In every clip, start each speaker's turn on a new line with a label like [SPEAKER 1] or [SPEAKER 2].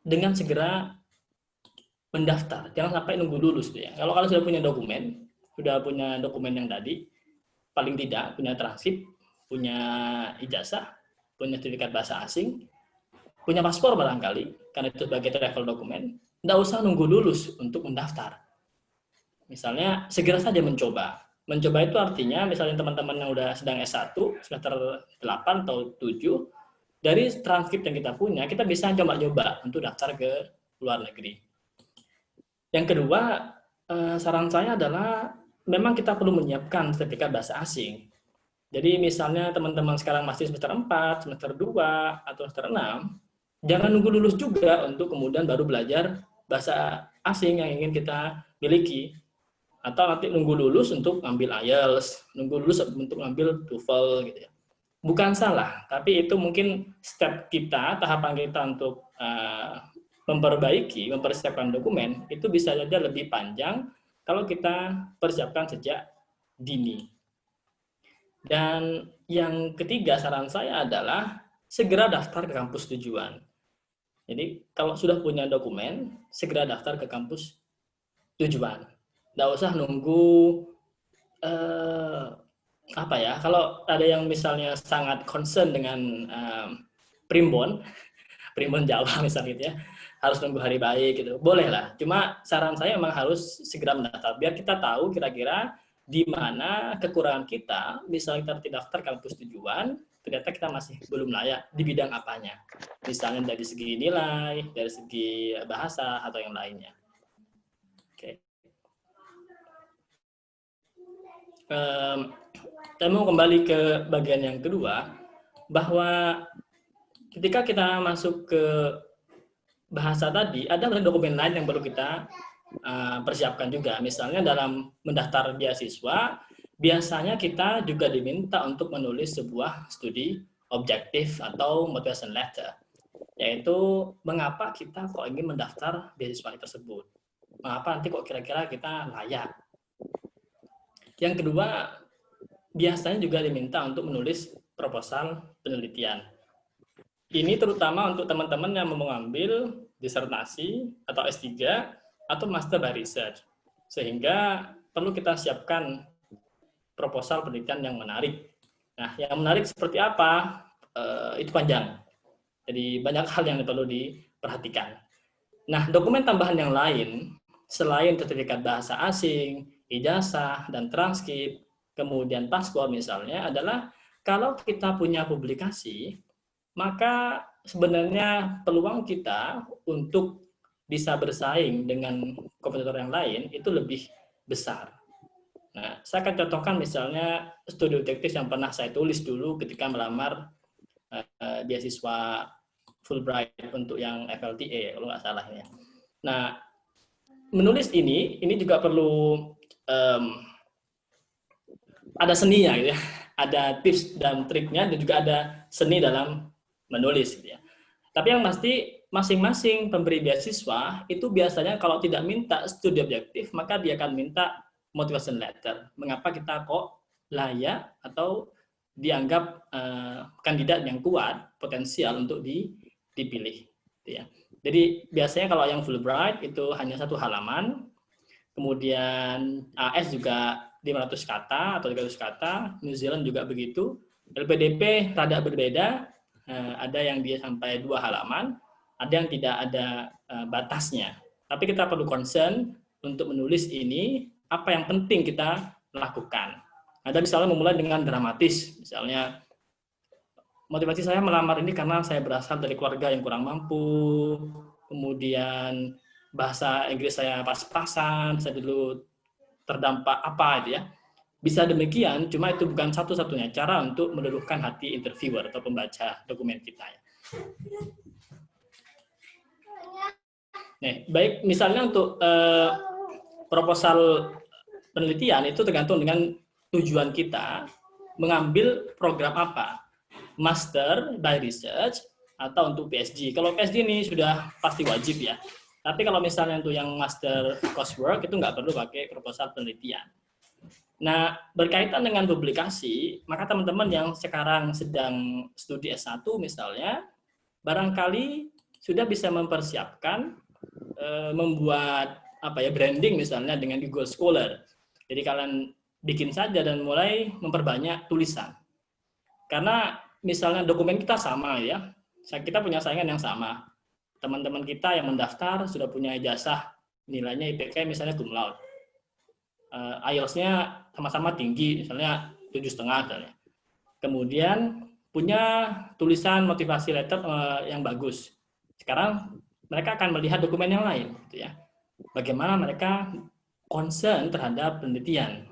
[SPEAKER 1] dengan segera mendaftar. Jangan sampai nunggu lulus ya. Kalau kalian sudah punya dokumen yang tadi, paling tidak punya transkrip, punya ijazah, punya sertifikat bahasa asing, punya paspor barangkali, karena itu sebagai travel dokumen, nggak usah nunggu lulus untuk mendaftar. Misalnya segera saja mencoba. Mencoba itu artinya misalnya teman-teman yang udah sedang S1, semester 8 atau 7, dari transkrip yang kita punya, kita bisa coba-coba untuk daftar ke luar negeri. Yang kedua, saran saya adalah memang kita perlu menyiapkan sertifikat bahasa asing. Jadi misalnya teman-teman sekarang masih semester 4, semester 2, atau semester 6, jangan nunggu lulus juga untuk kemudian baru belajar bahasa asing yang ingin kita miliki. Atau nanti nunggu lulus untuk ambil IELTS, nunggu lulus untuk ambil TOEFL gitu ya. Bukan salah, tapi itu mungkin step kita, tahapan kita untuk mempersiapkan dokumen, itu bisa saja lebih panjang kalau kita persiapkan sejak dini. Dan yang ketiga saran saya adalah segera daftar ke kampus tujuan. Jadi kalau sudah punya dokumen, segera daftar ke kampus tujuan. Nggak usah nunggu kalau ada yang misalnya sangat concern dengan primbon Jawa misalnya gitu ya, harus nunggu hari baik gitu, boleh lah. Cuma saran saya memang harus segera mendaftar biar kita tahu kira-kira di mana kekurangan kita. Misalnya kita tidak daftar kampus tujuan, ternyata kita masih belum layak di bidang apanya. Misalnya dari segi nilai, dari segi bahasa atau yang lainnya. Oke. Saya mau kembali ke bagian yang kedua, bahwa ketika kita masuk ke bahasa tadi, ada dokumen lain yang perlu kita persiapkan juga. Misalnya dalam mendaftar beasiswa, biasanya kita juga diminta untuk menulis sebuah studi objektif atau motivation letter, yaitu mengapa kita kok ingin mendaftar beasiswa tersebut, mengapa nanti kok kira-kira kita layak. Yang kedua, biasanya juga diminta untuk menulis proposal penelitian. Ini terutama untuk teman-teman yang mau mengambil disertasi atau S3 atau master by research. Sehingga perlu kita siapkan proposal penelitian yang menarik. Nah, yang menarik seperti apa? Itu panjang. Jadi banyak hal yang perlu diperhatikan. Nah, dokumen tambahan yang lain, selain sertifikat bahasa asing, ijazah, dan transkrip, kemudian paspor misalnya, adalah kalau kita punya publikasi, maka sebenarnya peluang kita untuk bisa bersaing dengan kompetitor yang lain itu lebih besar. Nah, saya akan contohkan misalnya studi objektif yang pernah saya tulis dulu ketika melamar beasiswa Fulbright untuk yang FLTA, kalau nggak salah ya. Nah, menulis ini juga perlu ada seninya gitu ya. Ada tips dan triknya dan juga ada seni dalam menulis gitu ya. Tapi yang pasti masing-masing pemberi beasiswa itu biasanya kalau tidak minta studi objektif, maka dia akan minta motivation letter. Mengapa kita kok layak atau dianggap kandidat yang kuat, potensial untuk dipilih. Gitu ya. Jadi biasanya kalau yang Fulbright itu hanya 1 halaman, kemudian AS juga 500 kata atau 300 kata, New Zealand juga begitu. LPDP rada berbeda, ada yang dia sampai 2 halaman, ada yang tidak ada batasnya. Tapi kita perlu concern untuk menulis ini, apa yang penting kita lakukan. Ada misalnya memulai dengan dramatis, misalnya motivasi saya melamar ini karena saya berasal dari keluarga yang kurang mampu, kemudian bahasa Inggris saya pas-pasan, saya dulu terdampak apa gitu ya. Bisa demikian, cuma itu bukan satu-satunya cara untuk meluluhkan hati interviewer atau pembaca dokumen kita. Nah, baik misalnya untuk proposal penelitian itu tergantung dengan tujuan kita mengambil program apa, master by research atau untuk PhD. Kalau PhD ini sudah pasti wajib ya. Tapi kalau misalnya untuk yang master coursework itu nggak perlu pakai proposal penelitian. Nah, berkaitan dengan publikasi, maka teman-teman yang sekarang sedang studi S1 misalnya, barangkali sudah bisa mempersiapkan membuat branding misalnya dengan Google Scholar. Jadi kalian bikin saja dan mulai memperbanyak tulisan. Karena misalnya dokumen kita sama ya, kita punya saingan yang sama. Teman-teman kita yang mendaftar sudah punya ijazah, nilainya IPK misalnya cum laude. IELTS-nya sama-sama tinggi, misalnya 7,5 misalnya. Kemudian punya tulisan motivasi letter yang bagus. Sekarang mereka akan melihat dokumen yang lain, gitu ya. Bagaimana mereka concern terhadap penelitian.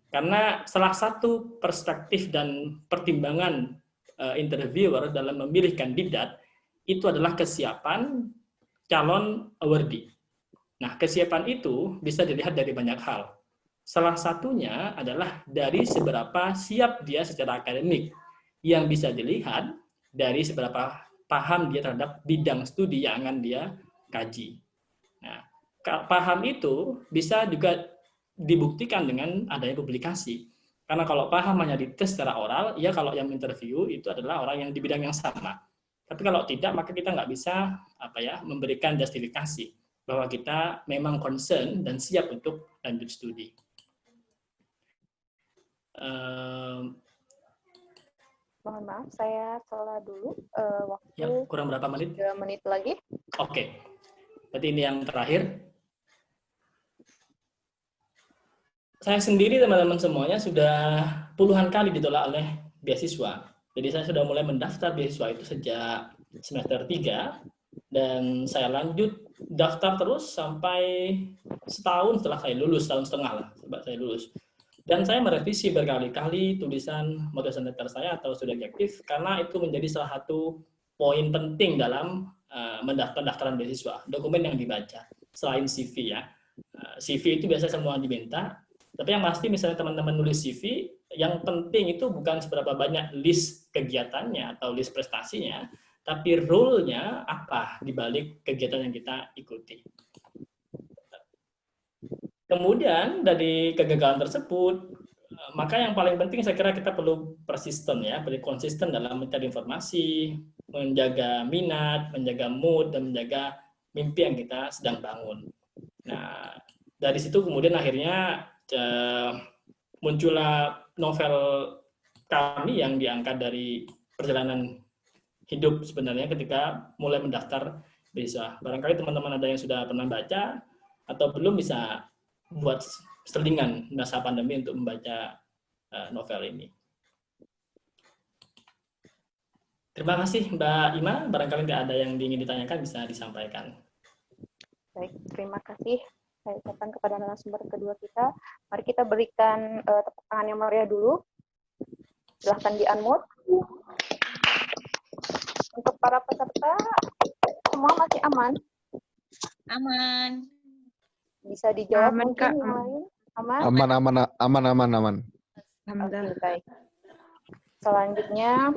[SPEAKER 1] Karena salah satu perspektif dan pertimbangan interviewer dalam memilih kandidat itu adalah kesiapan calon awardee. Nah, kesiapan itu bisa dilihat dari banyak hal. Salah satunya adalah dari seberapa siap dia secara akademik, yang bisa dilihat dari seberapa paham dia terhadap bidang studi yang akan dia kaji. Nah, paham itu bisa juga dibuktikan dengan adanya publikasi. Karena kalau paham hanya dites secara oral, ya kalau yang interview itu adalah orang yang di bidang yang sama. Tapi kalau tidak, maka kita nggak bisa memberikan justifikasi bahwa kita memang concern dan siap untuk lanjut studi.
[SPEAKER 2] Mohon maaf, saya salah dulu. Waktu
[SPEAKER 1] Ya, kurang berapa menit?
[SPEAKER 2] 3 menit lagi.
[SPEAKER 1] Oke. Berarti ini yang terakhir. Saya sendiri, teman-teman semuanya, sudah puluhan kali ditolak oleh beasiswa. Jadi saya sudah mulai mendaftar beasiswa itu sejak semester 3, dan saya lanjut daftar terus sampai setahun setelah saya lulus, tahun setengah lah setelah saya lulus. Dan saya merevisi berkali-kali tulisan motivation letter saya atau studi objektif, karena itu menjadi salah satu poin penting dalam pendaftaran beasiswa, dokumen yang dibaca. Selain CV ya, CV itu biasa semua diminta, tapi yang pasti misalnya teman-teman nulis CV, yang penting itu bukan seberapa banyak list kegiatannya atau list prestasinya, tapi role-nya apa di balik kegiatan yang kita ikuti. Kemudian dari kegagalan tersebut, maka yang paling penting saya kira kita perlu persisten ya, perlu konsisten dalam mencari informasi, menjaga minat, menjaga mood, dan menjaga mimpi yang kita sedang bangun. Nah, dari situ kemudian akhirnya muncullah novel kami yang diangkat dari perjalanan hidup sebenarnya ketika mulai mendaftar beasiswa. Barangkali teman-teman ada yang sudah pernah baca atau belum, bisa buat selingan masa pandemi untuk membaca novel ini. Terima kasih Mbak Ima, barangkali tidak ada yang ingin ditanyakan bisa disampaikan.
[SPEAKER 2] Baik, terima kasih saya ucapkan kepada narasumber kedua kita. Mari kita berikan tepuk tangan yang meriah dulu. Silahkan di-unmute. Untuk para peserta, semua masih aman?
[SPEAKER 3] Aman.
[SPEAKER 2] Bisa dijawab
[SPEAKER 3] Aman,
[SPEAKER 2] mungkin
[SPEAKER 3] Kak.
[SPEAKER 2] yang lain? Aman?
[SPEAKER 4] Aman.
[SPEAKER 2] Oke, baik. Selanjutnya,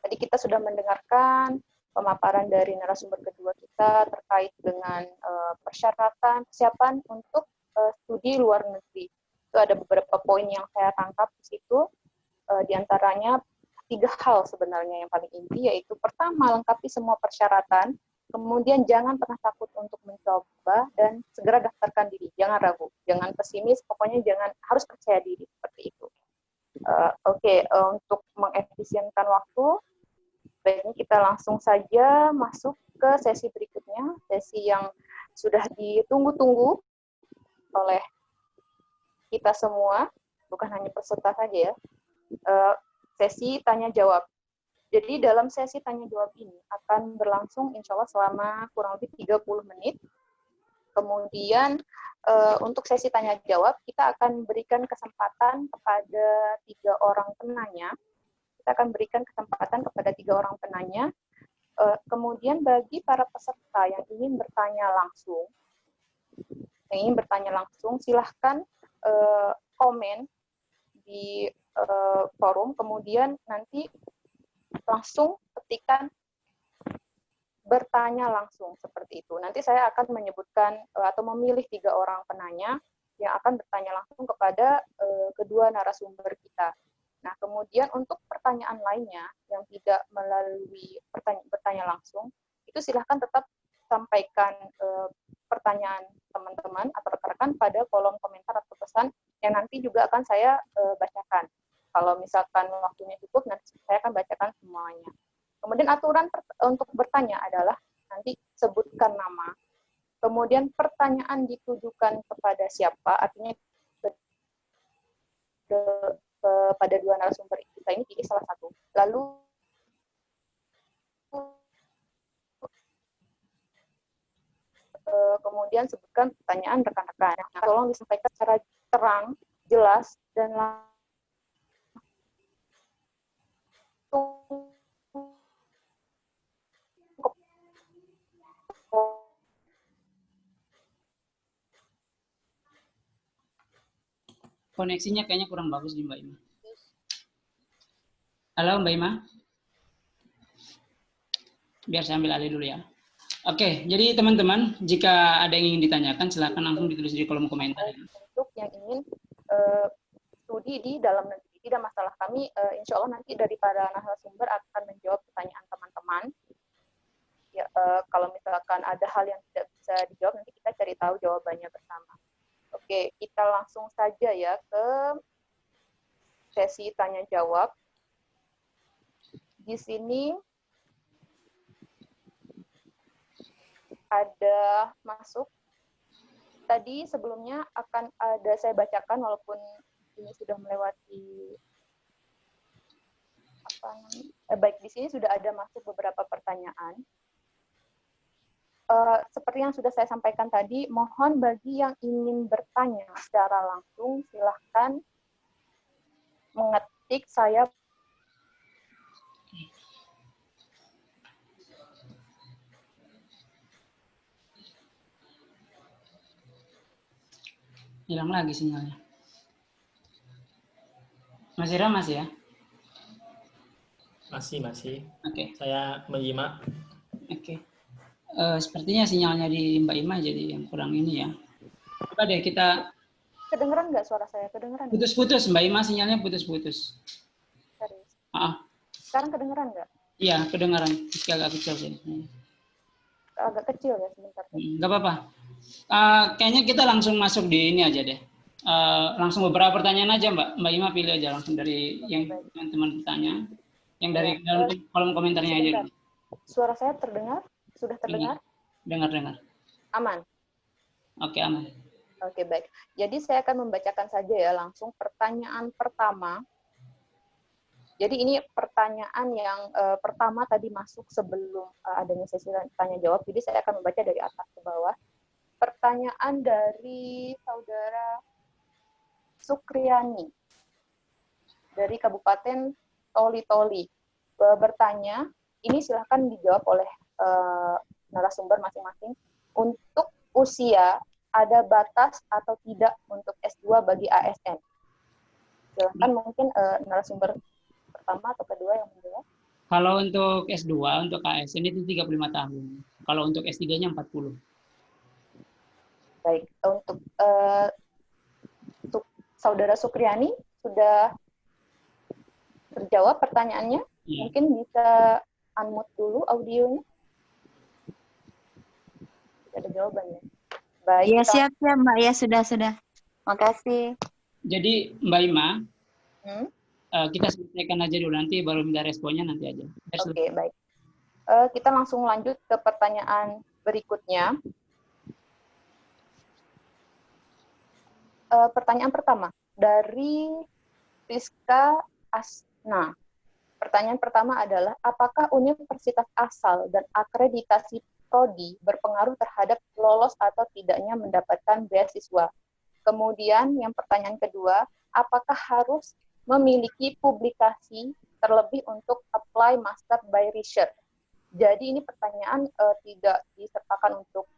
[SPEAKER 2] tadi kita sudah mendengarkan pemaparan dari narasumber kedua kita terkait dengan persiapan untuk studi luar negeri. Itu ada beberapa poin yang saya tangkap di situ, di antaranya 3 hal sebenarnya yang paling inti, yaitu pertama, lengkapi semua persyaratan, kemudian jangan pernah takut untuk mencoba, dan segera daftarkan diri, jangan ragu, jangan pesimis, pokoknya harus percaya diri, seperti itu. Untuk mengefisienkan waktu, baiknya kita langsung saja masuk ke sesi berikutnya, sesi yang sudah ditunggu-tunggu oleh kita semua, bukan hanya peserta saja ya, sesi tanya-jawab. Jadi dalam sesi tanya-jawab ini akan berlangsung insya Allah selama kurang lebih 30 menit. Kemudian untuk sesi tanya-jawab, kita akan berikan kesempatan kepada 3 orang penanya. Kita akan berikan kesempatan kepada 3 orang penanya. Kemudian bagi para peserta yang ingin bertanya langsung, silahkan komen di forum, kemudian nanti langsung ketikkan bertanya langsung, seperti itu. Nanti saya akan menyebutkan atau memilih 3 orang penanya yang akan bertanya langsung kepada kedua narasumber kita. Nah, kemudian untuk pertanyaan lainnya yang tidak melalui bertanya langsung, itu silahkan tetap sampaikan pertanyaan teman-teman atau rekan-rekan pada kolom komentar atau pesan yang nanti juga akan saya bacakan. Kalau misalkan waktunya cukup, nanti saya akan bacakan semuanya. Kemudian aturan untuk bertanya adalah nanti sebutkan nama, kemudian pertanyaan ditujukan kepada siapa, artinya kepada dua narasumber kita ini pilih salah satu. Lalu kemudian sebutkan pertanyaan rekan-rekan. Tolong disampaikan secara terang, jelas, dan langsung.
[SPEAKER 5] Koneksinya kayaknya kurang bagus di Mbak Ima. Halo Mbak Ima? Biar saya ambil alih dulu ya. Oke, jadi teman-teman, jika ada yang ingin ditanyakan, silakan langsung ditulis di kolom komentar.
[SPEAKER 2] Untuk yang ingin studi di dalam negeri, tidak masalah. Kami insya Allah nanti dari para narasumber akan menjawab pertanyaan teman-teman. Ya, kalau misalkan ada hal yang tidak bisa dijawab, nanti kita cari tahu jawabannya bersama. Oke, kita langsung saja ya ke sesi tanya jawab. Di sini ada masuk. Tadi sebelumnya akan ada saya bacakan walaupun ini sudah melewati baik, di sini sudah ada masuk beberapa pertanyaan. Seperti yang sudah saya sampaikan tadi, mohon bagi yang ingin bertanya secara langsung, silahkan mengetik saya.
[SPEAKER 5] Hilang lagi sinyalnya. Masih ramai ya?
[SPEAKER 1] Masih.
[SPEAKER 5] Oke.
[SPEAKER 1] Saya menyimak.
[SPEAKER 5] Oke. Sepertinya sinyalnya di Mbak Ima jadi yang kurang ini ya. Coba deh kita.
[SPEAKER 2] Kedengeran nggak suara saya? Kedengeran?
[SPEAKER 5] Putus-putus Mbak Ima, sinyalnya putus-putus.
[SPEAKER 2] Serius?
[SPEAKER 5] Sekarang
[SPEAKER 2] kedengeran nggak?
[SPEAKER 5] Iya, kedengeran. Meski agak kecil sih.
[SPEAKER 2] Agak kecil ya sebentar.
[SPEAKER 5] Nggak apa-apa. Kayaknya kita langsung masuk di ini aja deh. Langsung beberapa pertanyaan aja Mbak Ima pilih aja langsung dari yang teman-teman bertanya. Yang dari dalam kolom komentarnya aja.
[SPEAKER 2] Suara saya terdengar? Sudah terdengar?
[SPEAKER 5] Dengar.
[SPEAKER 2] Aman?
[SPEAKER 5] Oke, aman.
[SPEAKER 2] Oke, baik. Jadi saya akan membacakan saja ya langsung pertanyaan pertama. Jadi ini pertanyaan yang pertama tadi masuk sebelum adanya sesi tanya jawab. Jadi saya akan membaca dari atas ke bawah. Pertanyaan dari saudara Sukriani dari Kabupaten Toli-Toli bertanya, ini silahkan dijawab oleh narasumber masing-masing. Untuk usia, ada batas atau tidak untuk S2 bagi ASN? Silahkan mungkin narasumber pertama atau kedua yang menjawab.
[SPEAKER 5] Kalau untuk S2, untuk ASN itu 35 tahun. Kalau untuk S3-nya 40.
[SPEAKER 2] Baik, untuk Saudara Sukriani, sudah terjawab pertanyaannya? Ya. Mungkin bisa unmute dulu audionya. Ada jawabannya. Baik.
[SPEAKER 3] Ya, siap Mbak, ya sudah. Makasih.
[SPEAKER 5] Jadi Mbak Ima, kita selesaikan aja dulu, nanti baru minta responnya nanti aja.
[SPEAKER 2] Oke, baik. Kita langsung lanjut ke pertanyaan berikutnya. Pertanyaan pertama dari Rizka Asna. Pertanyaan pertama adalah, apakah universitas asal dan akreditasi prodi berpengaruh terhadap lolos atau tidaknya mendapatkan beasiswa? Kemudian yang pertanyaan kedua, apakah harus memiliki publikasi terlebih untuk apply master by research? Jadi ini pertanyaan tidak disertakan untuk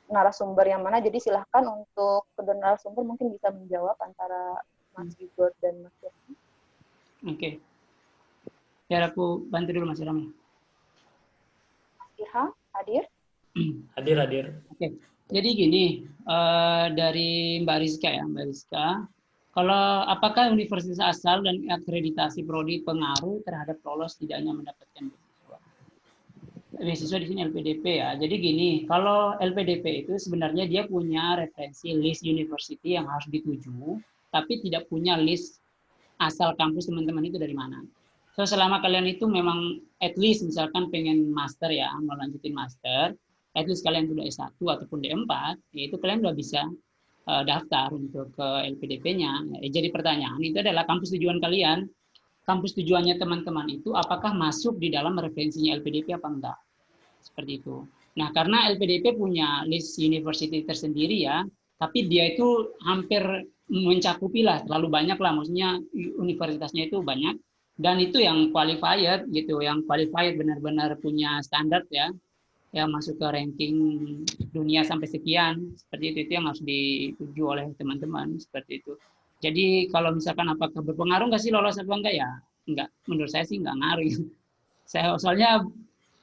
[SPEAKER 2] narasumber yang mana, jadi silahkan untuk kedua narasumber mungkin bisa menjawab antara Mas Igor dan Mas Irham.
[SPEAKER 5] Oke. Biar aku bantu dulu Mas Irham.
[SPEAKER 2] Mas Irham, hadir?
[SPEAKER 1] Hadir.
[SPEAKER 5] Oke. Jadi gini, dari Mbak Rizka ya, Mbak Rizka, kalau apakah universitas asal dan akreditasi prodi pengaruh terhadap lolos tidaknya mendapatkan beasiswa? beasiswa di sini LPDP ya. Jadi gini, kalau LPDP itu sebenarnya dia punya referensi list university yang harus dituju, tapi tidak punya list asal kampus teman-teman itu dari mana. So selama kalian itu memang at least misalkan pengen master ya, mau lanjutin master, at least kalian sudah S1 ataupun D4, yaitu kalian udah bisa daftar untuk ke LPDP-nya. Jadi pertanyaan itu adalah kampus tujuan kalian, kampus tujuannya teman-teman itu apakah masuk di dalam referensinya LPDP apa enggak? Seperti itu. Nah, karena LPDP punya list university tersendiri ya, tapi dia itu hampir mencakupi lah, terlalu banyak lah, maksudnya universitasnya itu banyak, dan itu yang qualified gitu, yang qualified benar-benar punya standar ya, yang masuk ke ranking dunia sampai sekian, seperti itu yang harus dituju oleh teman-teman, seperti itu. Jadi kalau misalkan apakah berpengaruh nggak sih lolos apa enggak ya? Enggak, menurut saya sih enggak ngaruh. Saya soalnya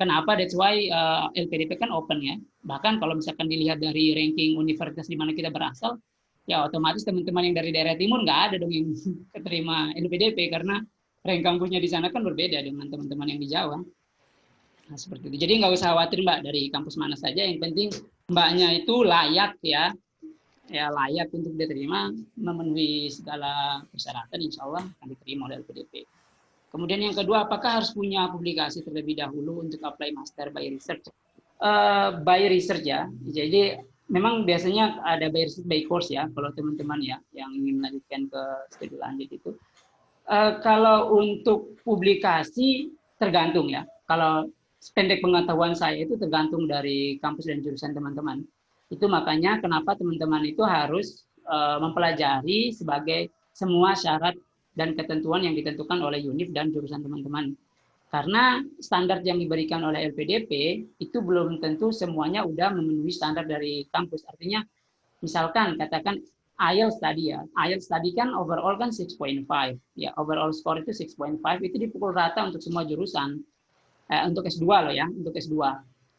[SPEAKER 5] kenapa? That's why LPDP kan open ya. Bahkan kalau misalkan dilihat dari ranking universitas di mana kita berasal, ya otomatis teman-teman yang dari daerah timur nggak ada dong yang keterima LPDP karena rank kampusnya di sana kan berbeda dengan teman-teman yang di Jawa. Nah, seperti itu. Jadi nggak usah khawatir Mbak dari kampus mana saja. Yang penting Mbaknya itu layak ya layak untuk diterima, memenuhi segala persyaratan, insya Allah akan diterima oleh LPDP. Kemudian yang kedua, apakah harus punya publikasi terlebih dahulu untuk apply master by research? By research ya, jadi memang biasanya ada by research by course ya, kalau teman-teman ya yang ingin melanjutkan ke studi lanjut itu. Kalau untuk publikasi tergantung ya, kalau pendek pengetahuan saya itu tergantung dari kampus dan jurusan teman-teman. Itu makanya kenapa teman-teman itu harus mempelajari sebagai semua syarat dan ketentuan yang ditentukan oleh UNIF dan jurusan teman-teman. Karena standar yang diberikan oleh LPDP itu belum tentu semuanya udah memenuhi standar dari kampus. Artinya misalkan katakan IELTS tadi ya, IELTS tadi kan overall kan 6.5. Ya, overall score itu 6.5 itu dipukul rata untuk semua jurusan. Untuk S2 loh ya, untuk S2.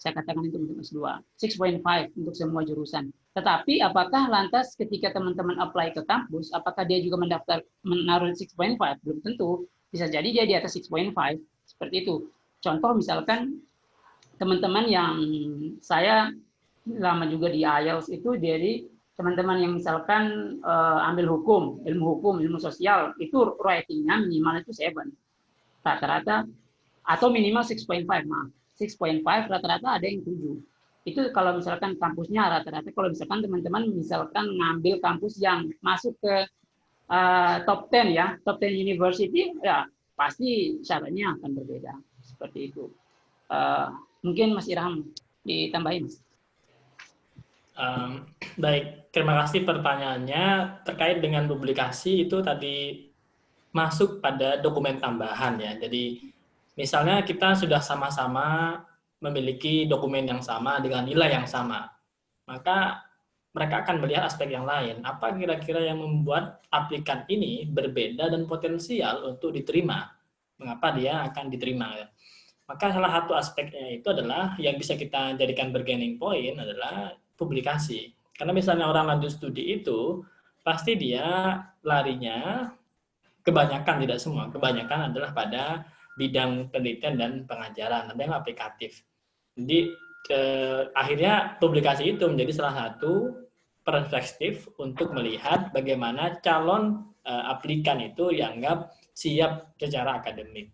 [SPEAKER 5] Saya katakan itu untuk S2. 6.5 untuk semua jurusan. Tetapi apakah lantas ketika teman-teman apply ke kampus, apakah dia juga menaruh 6.5? Belum tentu. Bisa jadi dia di atas 6.5. Seperti itu. Contoh misalkan teman-teman yang saya lama juga di IELTS itu dari teman-teman yang misalkan ambil ilmu sosial, itu ratingnya minimal itu 7. Rata-rata atau minimal 6.5, maaf. 6.5 rata-rata ada yang 7. Itu kalau misalkan kampusnya rata-rata, kalau misalkan teman-teman misalkan ngambil kampus yang masuk ke top 10 ya, top 10 university, ya pasti syaratnya akan berbeda. Seperti itu. Mungkin Mas Irham ditambahin.
[SPEAKER 1] Baik, terima kasih pertanyaannya. Terkait dengan publikasi itu tadi masuk pada dokumen tambahan ya. Jadi misalnya kita sudah sama-sama memiliki dokumen yang sama dengan nilai yang sama, maka mereka akan melihat aspek yang lain. Apa kira-kira yang membuat aplikan ini berbeda dan potensial untuk diterima? Mengapa dia akan diterima? Maka salah satu aspeknya itu adalah yang bisa kita jadikan bargaining point adalah publikasi. Karena misalnya orang lanjut studi itu, pasti dia larinya, kebanyakan, tidak semua, kebanyakan adalah pada bidang penelitian dan pengajaran, ada yang aplikatif. Jadi akhirnya publikasi itu menjadi salah satu perspektif untuk melihat bagaimana calon aplikan itu dianggap siap secara akademik.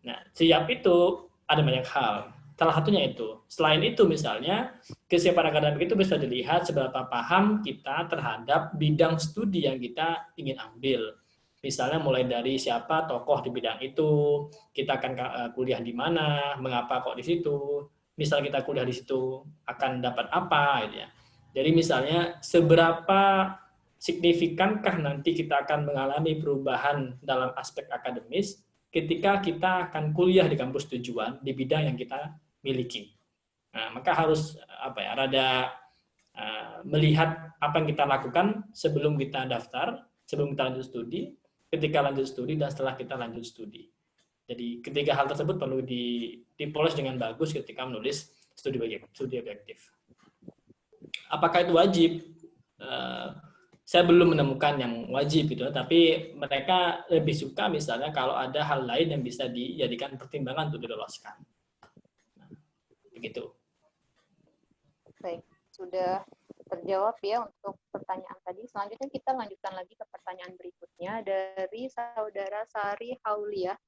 [SPEAKER 1] Nah, siap itu ada banyak hal. Salah satunya itu. Selain itu misalnya, kesiapan akademik itu bisa dilihat seberapa paham kita terhadap bidang studi yang kita ingin ambil. Misalnya mulai dari siapa tokoh di bidang itu, kita akan kuliah di mana, mengapa kok di situ, misal kita kuliah di situ akan dapat apa, gitu ya. Jadi misalnya seberapa signifikankah nanti kita akan mengalami perubahan dalam aspek akademis ketika kita akan kuliah di kampus tujuan di bidang yang kita miliki. Nah, maka harus rada melihat apa yang kita lakukan sebelum kita daftar, sebelum kita lanjut studi, ketika lanjut studi, dan setelah kita lanjut studi. Jadi ketiga hal tersebut perlu dipoles dengan bagus ketika menulis studi objektif. Apakah itu wajib? Saya belum menemukan yang wajib gitu, tapi mereka lebih suka misalnya kalau ada hal lain yang bisa dijadikan pertimbangan untuk diloloskan. begitu.
[SPEAKER 2] Baik, sudah terjawab ya untuk pertanyaan tadi. Selanjutnya kita lanjutkan lagi ke pertanyaan berikutnya dari saudara Sari Hauliah.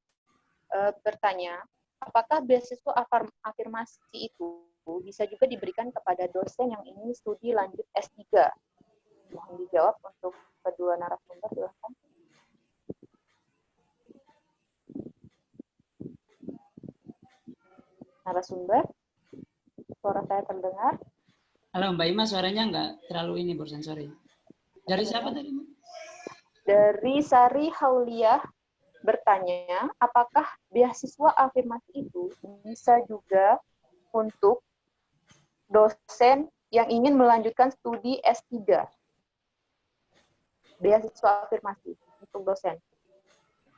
[SPEAKER 2] Bertanya, apakah beasiswa afirmasi itu bisa juga diberikan kepada dosen yang ingin studi lanjut S3? Mohon dijawab untuk kedua narasumber, silahkan. Narasumber, suara saya terdengar?
[SPEAKER 5] Halo Mbak Ima, suaranya nggak terlalu ini barusan, sorry. Dari siapa tadi?
[SPEAKER 2] Dari Sari Hauliah bertanya, apakah beasiswa afirmasi itu bisa juga untuk dosen yang ingin melanjutkan studi S3? Beasiswa afirmasi untuk dosen.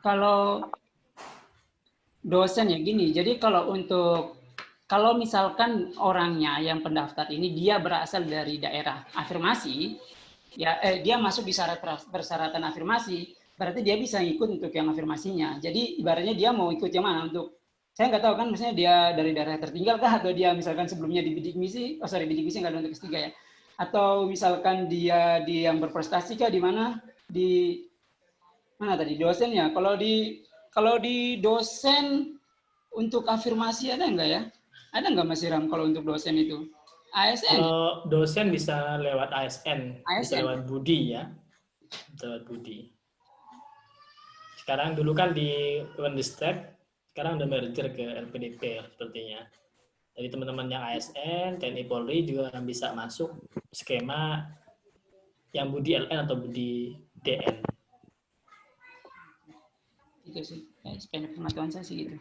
[SPEAKER 5] Kalau dosen ya gini, jadi kalau misalkan orangnya yang pendaftar ini dia berasal dari daerah afirmasi, ya dia masuk di syarat persyaratan afirmasi, berarti dia bisa ikut untuk yang afirmasinya. Jadi ibaratnya dia mau ikut yang mana untuk, saya nggak tahu kan, misalnya dia dari daerah tertinggal kah, atau dia misalkan sebelumnya di bidik misi, bidik misi nggak ada untuk S3 ya, atau misalkan dia di yang berprestasi kah, di mana, di mana tadi dosennya. Kalau di dosen untuk afirmasi ada nggak ya? Ada nggak Mas Iram kalau untuk dosen itu? ASN?
[SPEAKER 1] Kalau dosen bisa lewat ASN, bisa
[SPEAKER 5] ASN?
[SPEAKER 1] lewat Budi ya, lewat Budi. Sekarang dulu kan di Undistek, sekarang udah merger ke LPDP sepertinya. Jadi teman-teman yang ASN, TNI Polri juga bisa masuk skema yang Budi LN atau Budi DN.
[SPEAKER 5] Itu sih, sependek pengetahuan saya sih gitu.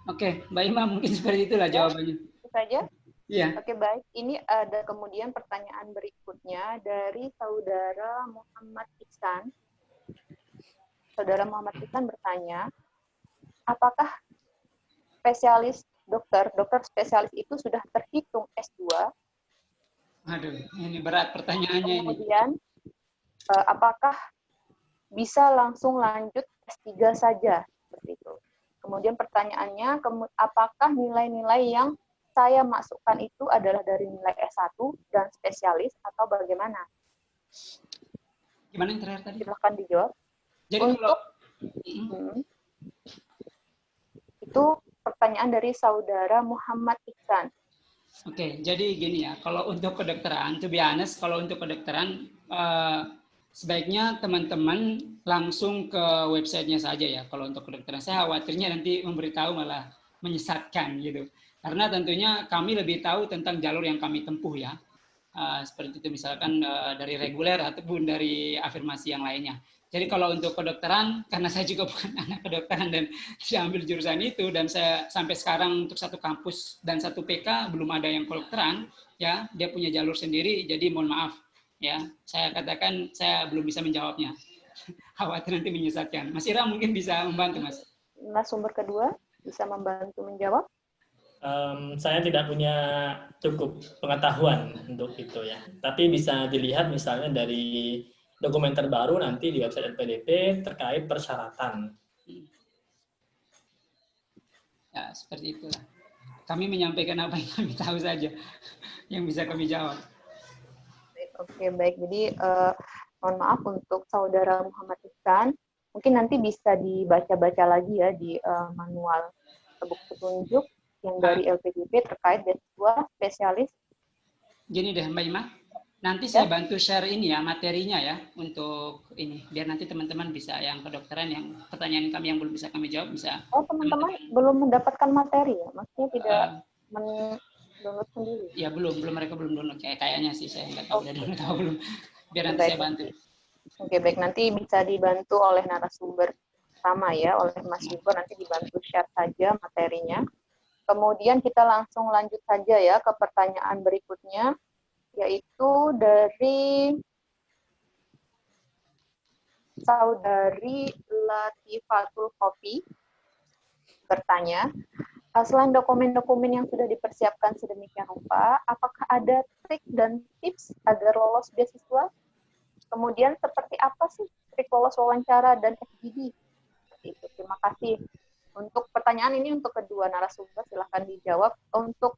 [SPEAKER 5] Oke, Mbak Ima mungkin seperti itulah jawabannya.
[SPEAKER 2] Itu saja?
[SPEAKER 5] Iya.
[SPEAKER 2] Oke, baik. Ini ada kemudian pertanyaan berikutnya dari saudara Muhammad Ihsan. Saudara Muhammad Ihsan bertanya, apakah spesialis dokter spesialis itu sudah terhitung S2?
[SPEAKER 5] Aduh, ini berat pertanyaannya ini.
[SPEAKER 2] Kemudian, apakah bisa langsung lanjut S3 saja? Seperti itu. Kemudian pertanyaannya, apakah nilai-nilai yang saya masukkan itu adalah dari nilai S1 dan spesialis atau bagaimana?
[SPEAKER 5] Gimana yang terakhir tadi?
[SPEAKER 2] Silakan dijawab.
[SPEAKER 5] Jadi
[SPEAKER 2] Untuk itu pertanyaan dari saudara Muhammad Ihsan.
[SPEAKER 5] Oke, jadi gini ya, kalau untuk kedokteran, to be honest, kalau untuk kedokteran, sebaiknya teman-teman langsung ke websitenya saja ya. Kalau untuk kedokteran, saya khawatirnya nanti memberitahu malah menyesatkan gitu. Karena tentunya kami lebih tahu tentang jalur yang kami tempuh ya. Seperti itu misalkan dari reguler ataupun dari afirmasi yang lainnya. Jadi kalau untuk kedokteran, karena saya juga bukan anak kedokteran dan saya ambil jurusan itu, dan saya sampai sekarang untuk satu kampus dan satu PK belum ada yang kedokteran, ya dia punya jalur sendiri, jadi mohon maaf. Ya, saya katakan saya belum bisa menjawabnya. Khawatir nanti menyesatkan. Mas Ira mungkin bisa membantu, Mas.
[SPEAKER 2] Sumber kedua bisa membantu menjawab.
[SPEAKER 1] Saya tidak punya cukup pengetahuan untuk itu ya. Tapi bisa dilihat misalnya dari dokumen terbaru nanti di website LPDP terkait persyaratan.
[SPEAKER 5] Ya, seperti itulah. Kami menyampaikan apa yang kami tahu saja, yang bisa kami jawab.
[SPEAKER 2] Oke, baik. Jadi mohon maaf untuk saudara Muhammad Ihsan. Mungkin nanti bisa dibaca-baca lagi ya di manual buku petunjuk yang dari LPDP terkait beasiswa spesialis.
[SPEAKER 5] Gini deh Mbak Ima, nanti saya bantu share ini ya materinya ya untuk ini, biar nanti teman-teman bisa yang kedokteran yang pertanyaan kami yang belum bisa kami jawab bisa.
[SPEAKER 2] Oh, teman-teman belum mendapatkan materi ya? Maksudnya tidak download sendiri?
[SPEAKER 5] Ya belum mereka belum download kayaknya sih, saya nggak tahu udah download atau belum. Biar nanti saya bantu.
[SPEAKER 2] Oke, baik, nanti bisa dibantu oleh narasumber sama ya, oleh Mas Yugo, nanti dibantu share saja materinya. Kemudian kita langsung lanjut saja ya ke pertanyaan berikutnya, yaitu dari saudari Latifatul Kopi bertanya, selain dokumen-dokumen yang sudah dipersiapkan sedemikian rupa, apakah ada trik dan tips agar lolos beasiswa? Kemudian seperti apa sih trik lolos wawancara dan FGD? Terima kasih Untuk pertanyaan ini untuk kedua narasumber, silahkan dijawab. Untuk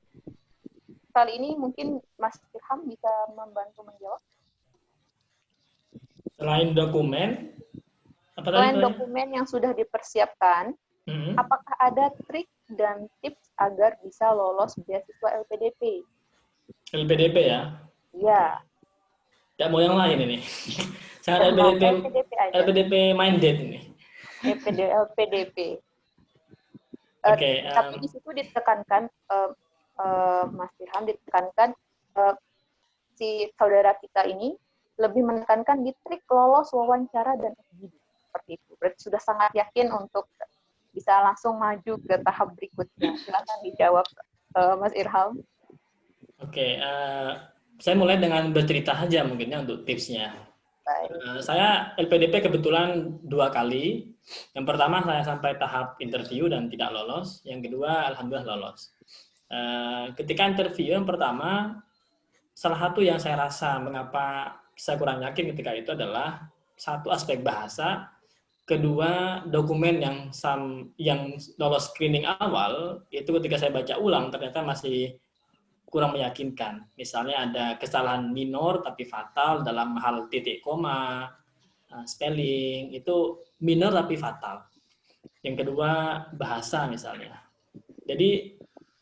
[SPEAKER 2] kali ini mungkin Mas Ilham bisa membantu menjawab.
[SPEAKER 1] Selain dokumen, apa tadi
[SPEAKER 2] Selain
[SPEAKER 1] pertanyaan?
[SPEAKER 2] dokumen yang sudah dipersiapkan, apakah ada trik dan tips agar bisa lolos beasiswa LPDP?
[SPEAKER 1] LPDP ya?
[SPEAKER 2] Iya.
[SPEAKER 1] Tidak mau yang lain ini. Sangat
[SPEAKER 2] LPDP aja.
[SPEAKER 1] LPDP minded ini.
[SPEAKER 2] LPDP.
[SPEAKER 1] Oke,
[SPEAKER 2] Tapi di situ ditekankan, Mas Ilham ditekankan, si saudara kita ini lebih menekankan di trik lolos wawancara dan FGD. Seperti itu. Berarti sudah sangat yakin untuk bisa langsung maju ke tahap berikutnya. Silakan dijawab, Mas Ilham.
[SPEAKER 1] Oke, saya mulai dengan bercerita saja mungkin ya untuk tipsnya. Saya LPDP kebetulan 2 kali. Yang pertama saya sampai tahap interview dan tidak lolos. Yang kedua alhamdulillah lolos. Ketika interview yang pertama, salah satu yang saya rasa mengapa saya kurang yakin ketika itu adalah satu aspek bahasa, kedua dokumen yang lolos screening awal itu ketika saya baca ulang ternyata masih kurang meyakinkan. Misalnya ada kesalahan minor tapi fatal dalam hal titik koma, spelling, itu minor tapi fatal. Yang kedua, bahasa misalnya. Jadi,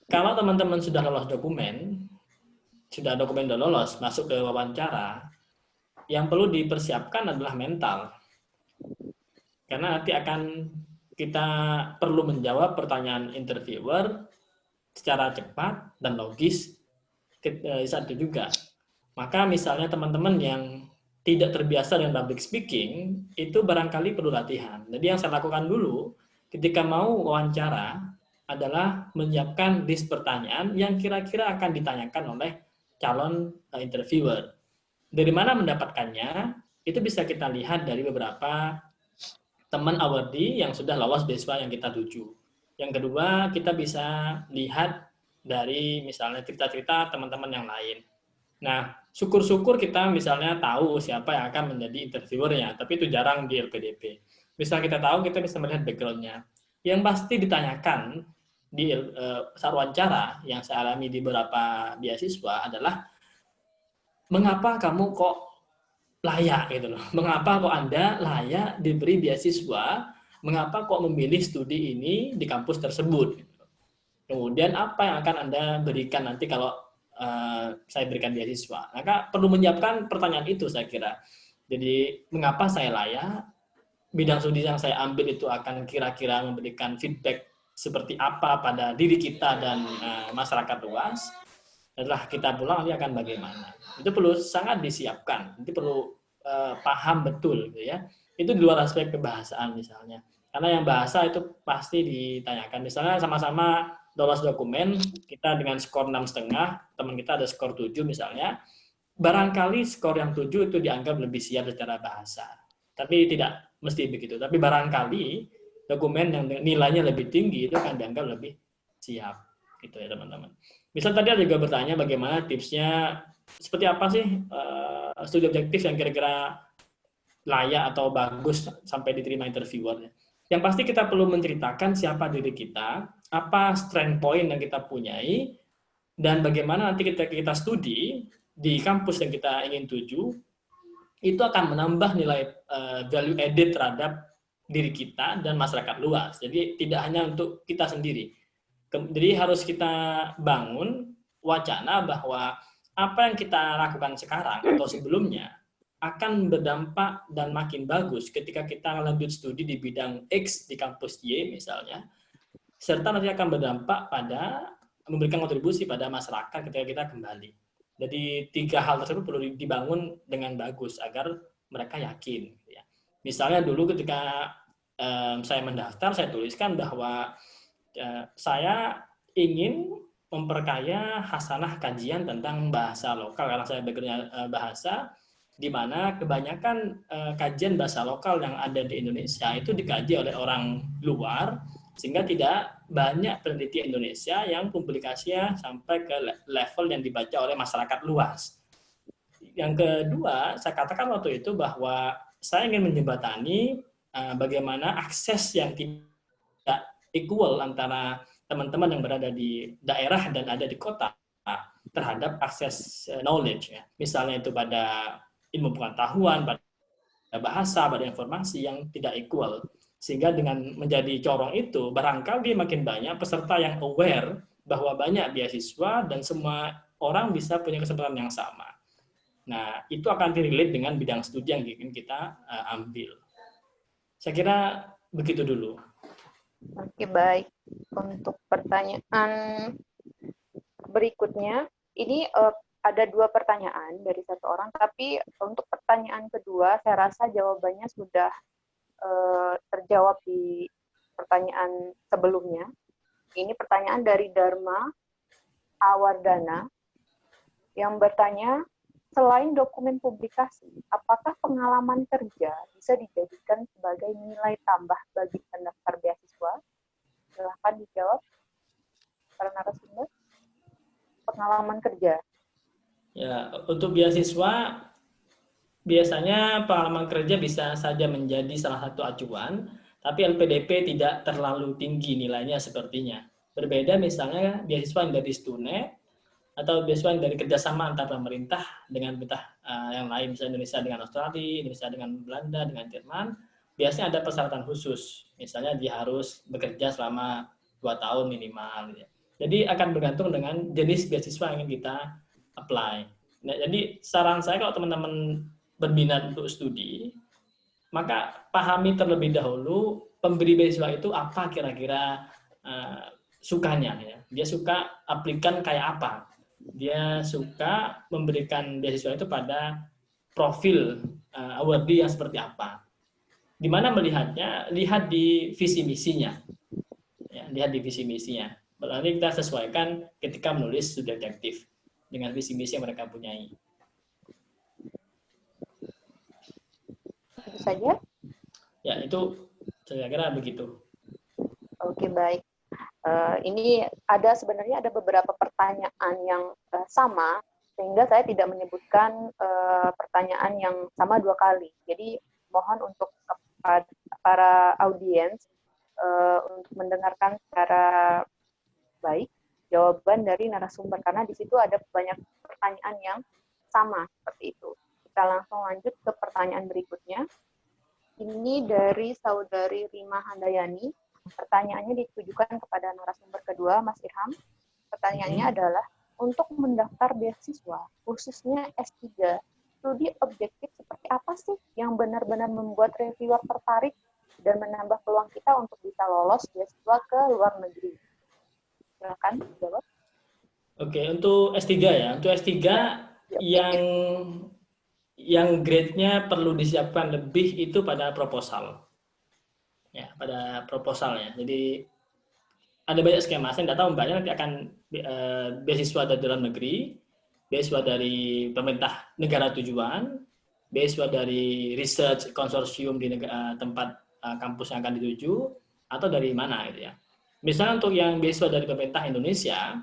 [SPEAKER 1] kalau teman-teman sudah lolos dokumen sudah lolos, masuk ke wawancara, yang perlu dipersiapkan adalah mental. Karena nanti akan kita perlu menjawab pertanyaan interviewer secara cepat dan logis saat itu juga. Maka misalnya teman-teman yang tidak terbiasa dengan public speaking, itu barangkali perlu latihan. Jadi yang saya lakukan dulu ketika mau wawancara adalah menyiapkan list pertanyaan yang kira-kira akan ditanyakan oleh calon interviewer. Dari mana mendapatkannya? Itu bisa kita lihat dari beberapa teman awardee yang sudah lolos beasiswa yang kita tuju. Yang kedua, kita bisa lihat dari misalnya cerita-cerita teman-teman yang lain. Nah, syukur-syukur kita misalnya tahu siapa yang akan menjadi interviewernya, tapi itu jarang di LPDP. Misal kita tahu, kita bisa melihat background-nya. Yang pasti ditanyakan di saat wawancara yang saya alami di beberapa beasiswa adalah mengapa kamu kok layak gitu loh. Mengapa kok Anda layak diberi beasiswa? Mengapa kok memilih studi ini di kampus tersebut? Kemudian apa yang akan Anda berikan nanti kalau saya berikan beasiswa? Maka perlu menyiapkan pertanyaan itu saya kira. Jadi mengapa saya layak? Bidang studi yang saya ambil itu akan kira-kira memberikan feedback seperti apa pada diri kita dan masyarakat luas. Setelah kita pulang nanti akan bagaimana. Itu perlu sangat disiapkan. Itu perlu paham betul gitu ya. Itu di luar aspek kebahasaan misalnya. Karena yang bahasa itu pasti ditanyakan. Misalnya sama-sama lolos dokumen, kita dengan skor 6,5, teman kita ada skor 7 misalnya, barangkali skor yang 7 itu dianggap lebih siap secara bahasa. Tapi tidak mesti begitu. Tapi barangkali dokumen yang nilainya lebih tinggi itu akan dianggap lebih siap. Gitu ya teman-teman. Misal tadi ada juga bertanya bagaimana tipsnya, seperti apa sih studi objektif yang kira-kira layak atau bagus sampai diterima interviewer. Yang pasti kita perlu menceritakan siapa diri kita, apa strength point yang kita punyai, dan bagaimana nanti kita studi di kampus yang kita ingin tuju, itu akan menambah nilai value added terhadap diri kita dan masyarakat luas. Jadi tidak hanya untuk kita sendiri. Jadi harus kita bangun wacana bahwa apa yang kita lakukan sekarang atau sebelumnya akan berdampak dan makin bagus ketika kita lanjut studi di bidang X di kampus Y misalnya, serta nanti akan berdampak pada memberikan kontribusi pada masyarakat ketika kita kembali. Jadi 3 hal tersebut perlu dibangun dengan bagus agar mereka yakin. Misalnya dulu ketika saya mendaftar, saya tuliskan bahwa saya ingin memperkaya hasanah kajian tentang bahasa lokal karena saya background bahasa, di mana kebanyakan kajian bahasa lokal yang ada di Indonesia itu dikaji oleh orang luar, sehingga tidak banyak peneliti Indonesia yang publikasinya sampai ke level yang dibaca oleh masyarakat luas. Yang kedua, saya katakan waktu itu bahwa saya ingin menjembatani bagaimana akses yang tidak equal antara teman-teman yang berada di daerah dan ada di kota terhadap akses knowledge ya. Misalnya itu pada ilmu pengetahuan, pada bahasa, pada informasi yang tidak equal. Sehingga dengan menjadi corong itu, barangkali makin banyak peserta yang aware bahwa banyak beasiswa dan semua orang bisa punya kesempatan yang sama. Nah, itu akan relate dengan bidang studi yang ingin kita ambil. Saya kira begitu dulu.
[SPEAKER 2] Oke, baik. Untuk pertanyaan berikutnya, ini ada 2 pertanyaan dari 1 orang, tapi untuk pertanyaan kedua, saya rasa jawabannya sudah terjawab di pertanyaan sebelumnya. Ini pertanyaan dari Dharma Awardana yang bertanya, selain dokumen publikasi, apakah pengalaman kerja bisa dijadikan sebagai nilai tambah bagi pendaftar beasiswa? Silahkan dijawab para narasumber. Pengalaman kerja.
[SPEAKER 1] Ya, untuk beasiswa biasanya pengalaman kerja bisa saja menjadi salah satu acuan, tapi LPDP tidak terlalu tinggi nilainya sepertinya. Berbeda misalnya beasiswa yang dari STUNET atau beasiswa yang dari kerjasama antar pemerintah dengan pemerintah yang lain, misalnya Indonesia dengan Australia, Indonesia dengan Belanda, dengan Jerman, biasanya ada persyaratan khusus. Misalnya dia harus bekerja selama 2 tahun minimal. Jadi akan bergantung dengan jenis beasiswa yang ingin kita apply. Nah, jadi saran saya kalau teman-teman berminat untuk studi, maka pahami terlebih dahulu pemberi beasiswa itu apa kira-kira sukanya. Ya. Dia suka aplikan kayak apa. Dia suka memberikan beasiswa itu pada profil awardee yang seperti apa. Di mana melihatnya? Lihat di visi misinya. Ya, lihat di visi misinya. Berarti kita sesuaikan ketika menulis studi objektif dengan visi misi yang mereka punyai.
[SPEAKER 2] Itu saja?
[SPEAKER 1] Ya, itu saya kira begitu.
[SPEAKER 2] Oke, baik. Ini sebenarnya ada beberapa pertanyaan yang sama, sehingga saya tidak menyebutkan pertanyaan yang sama 2 kali. Jadi mohon untuk para audiens untuk mendengarkan secara baik jawaban dari narasumber, karena di situ ada banyak pertanyaan yang sama seperti itu. Kita langsung lanjut ke pertanyaan berikutnya. Ini dari saudari Rima Handayani. Pertanyaannya ditujukan kepada narasumber kedua, Mas Irham. Pertanyaannya adalah, untuk mendaftar beasiswa, khususnya S3, studi objektif seperti apa sih yang benar-benar membuat reviewer tertarik dan menambah peluang kita untuk bisa lolos beasiswa ke luar negeri? Silakan jawab.
[SPEAKER 1] Oke, untuk S3 ya. Untuk S3 yang grade-nya perlu disiapkan lebih itu pada proposal. Ya, pada proposalnya. Jadi ada banyak skema. Saya tidak tahu mbaknya nanti akan beasiswa dari dalam negeri, beasiswa dari pemerintah negara tujuan, beasiswa dari research konsorsium di tempat kampus yang akan dituju, atau dari mana gitu ya. Misalnya untuk yang beasiswa dari pemerintah Indonesia,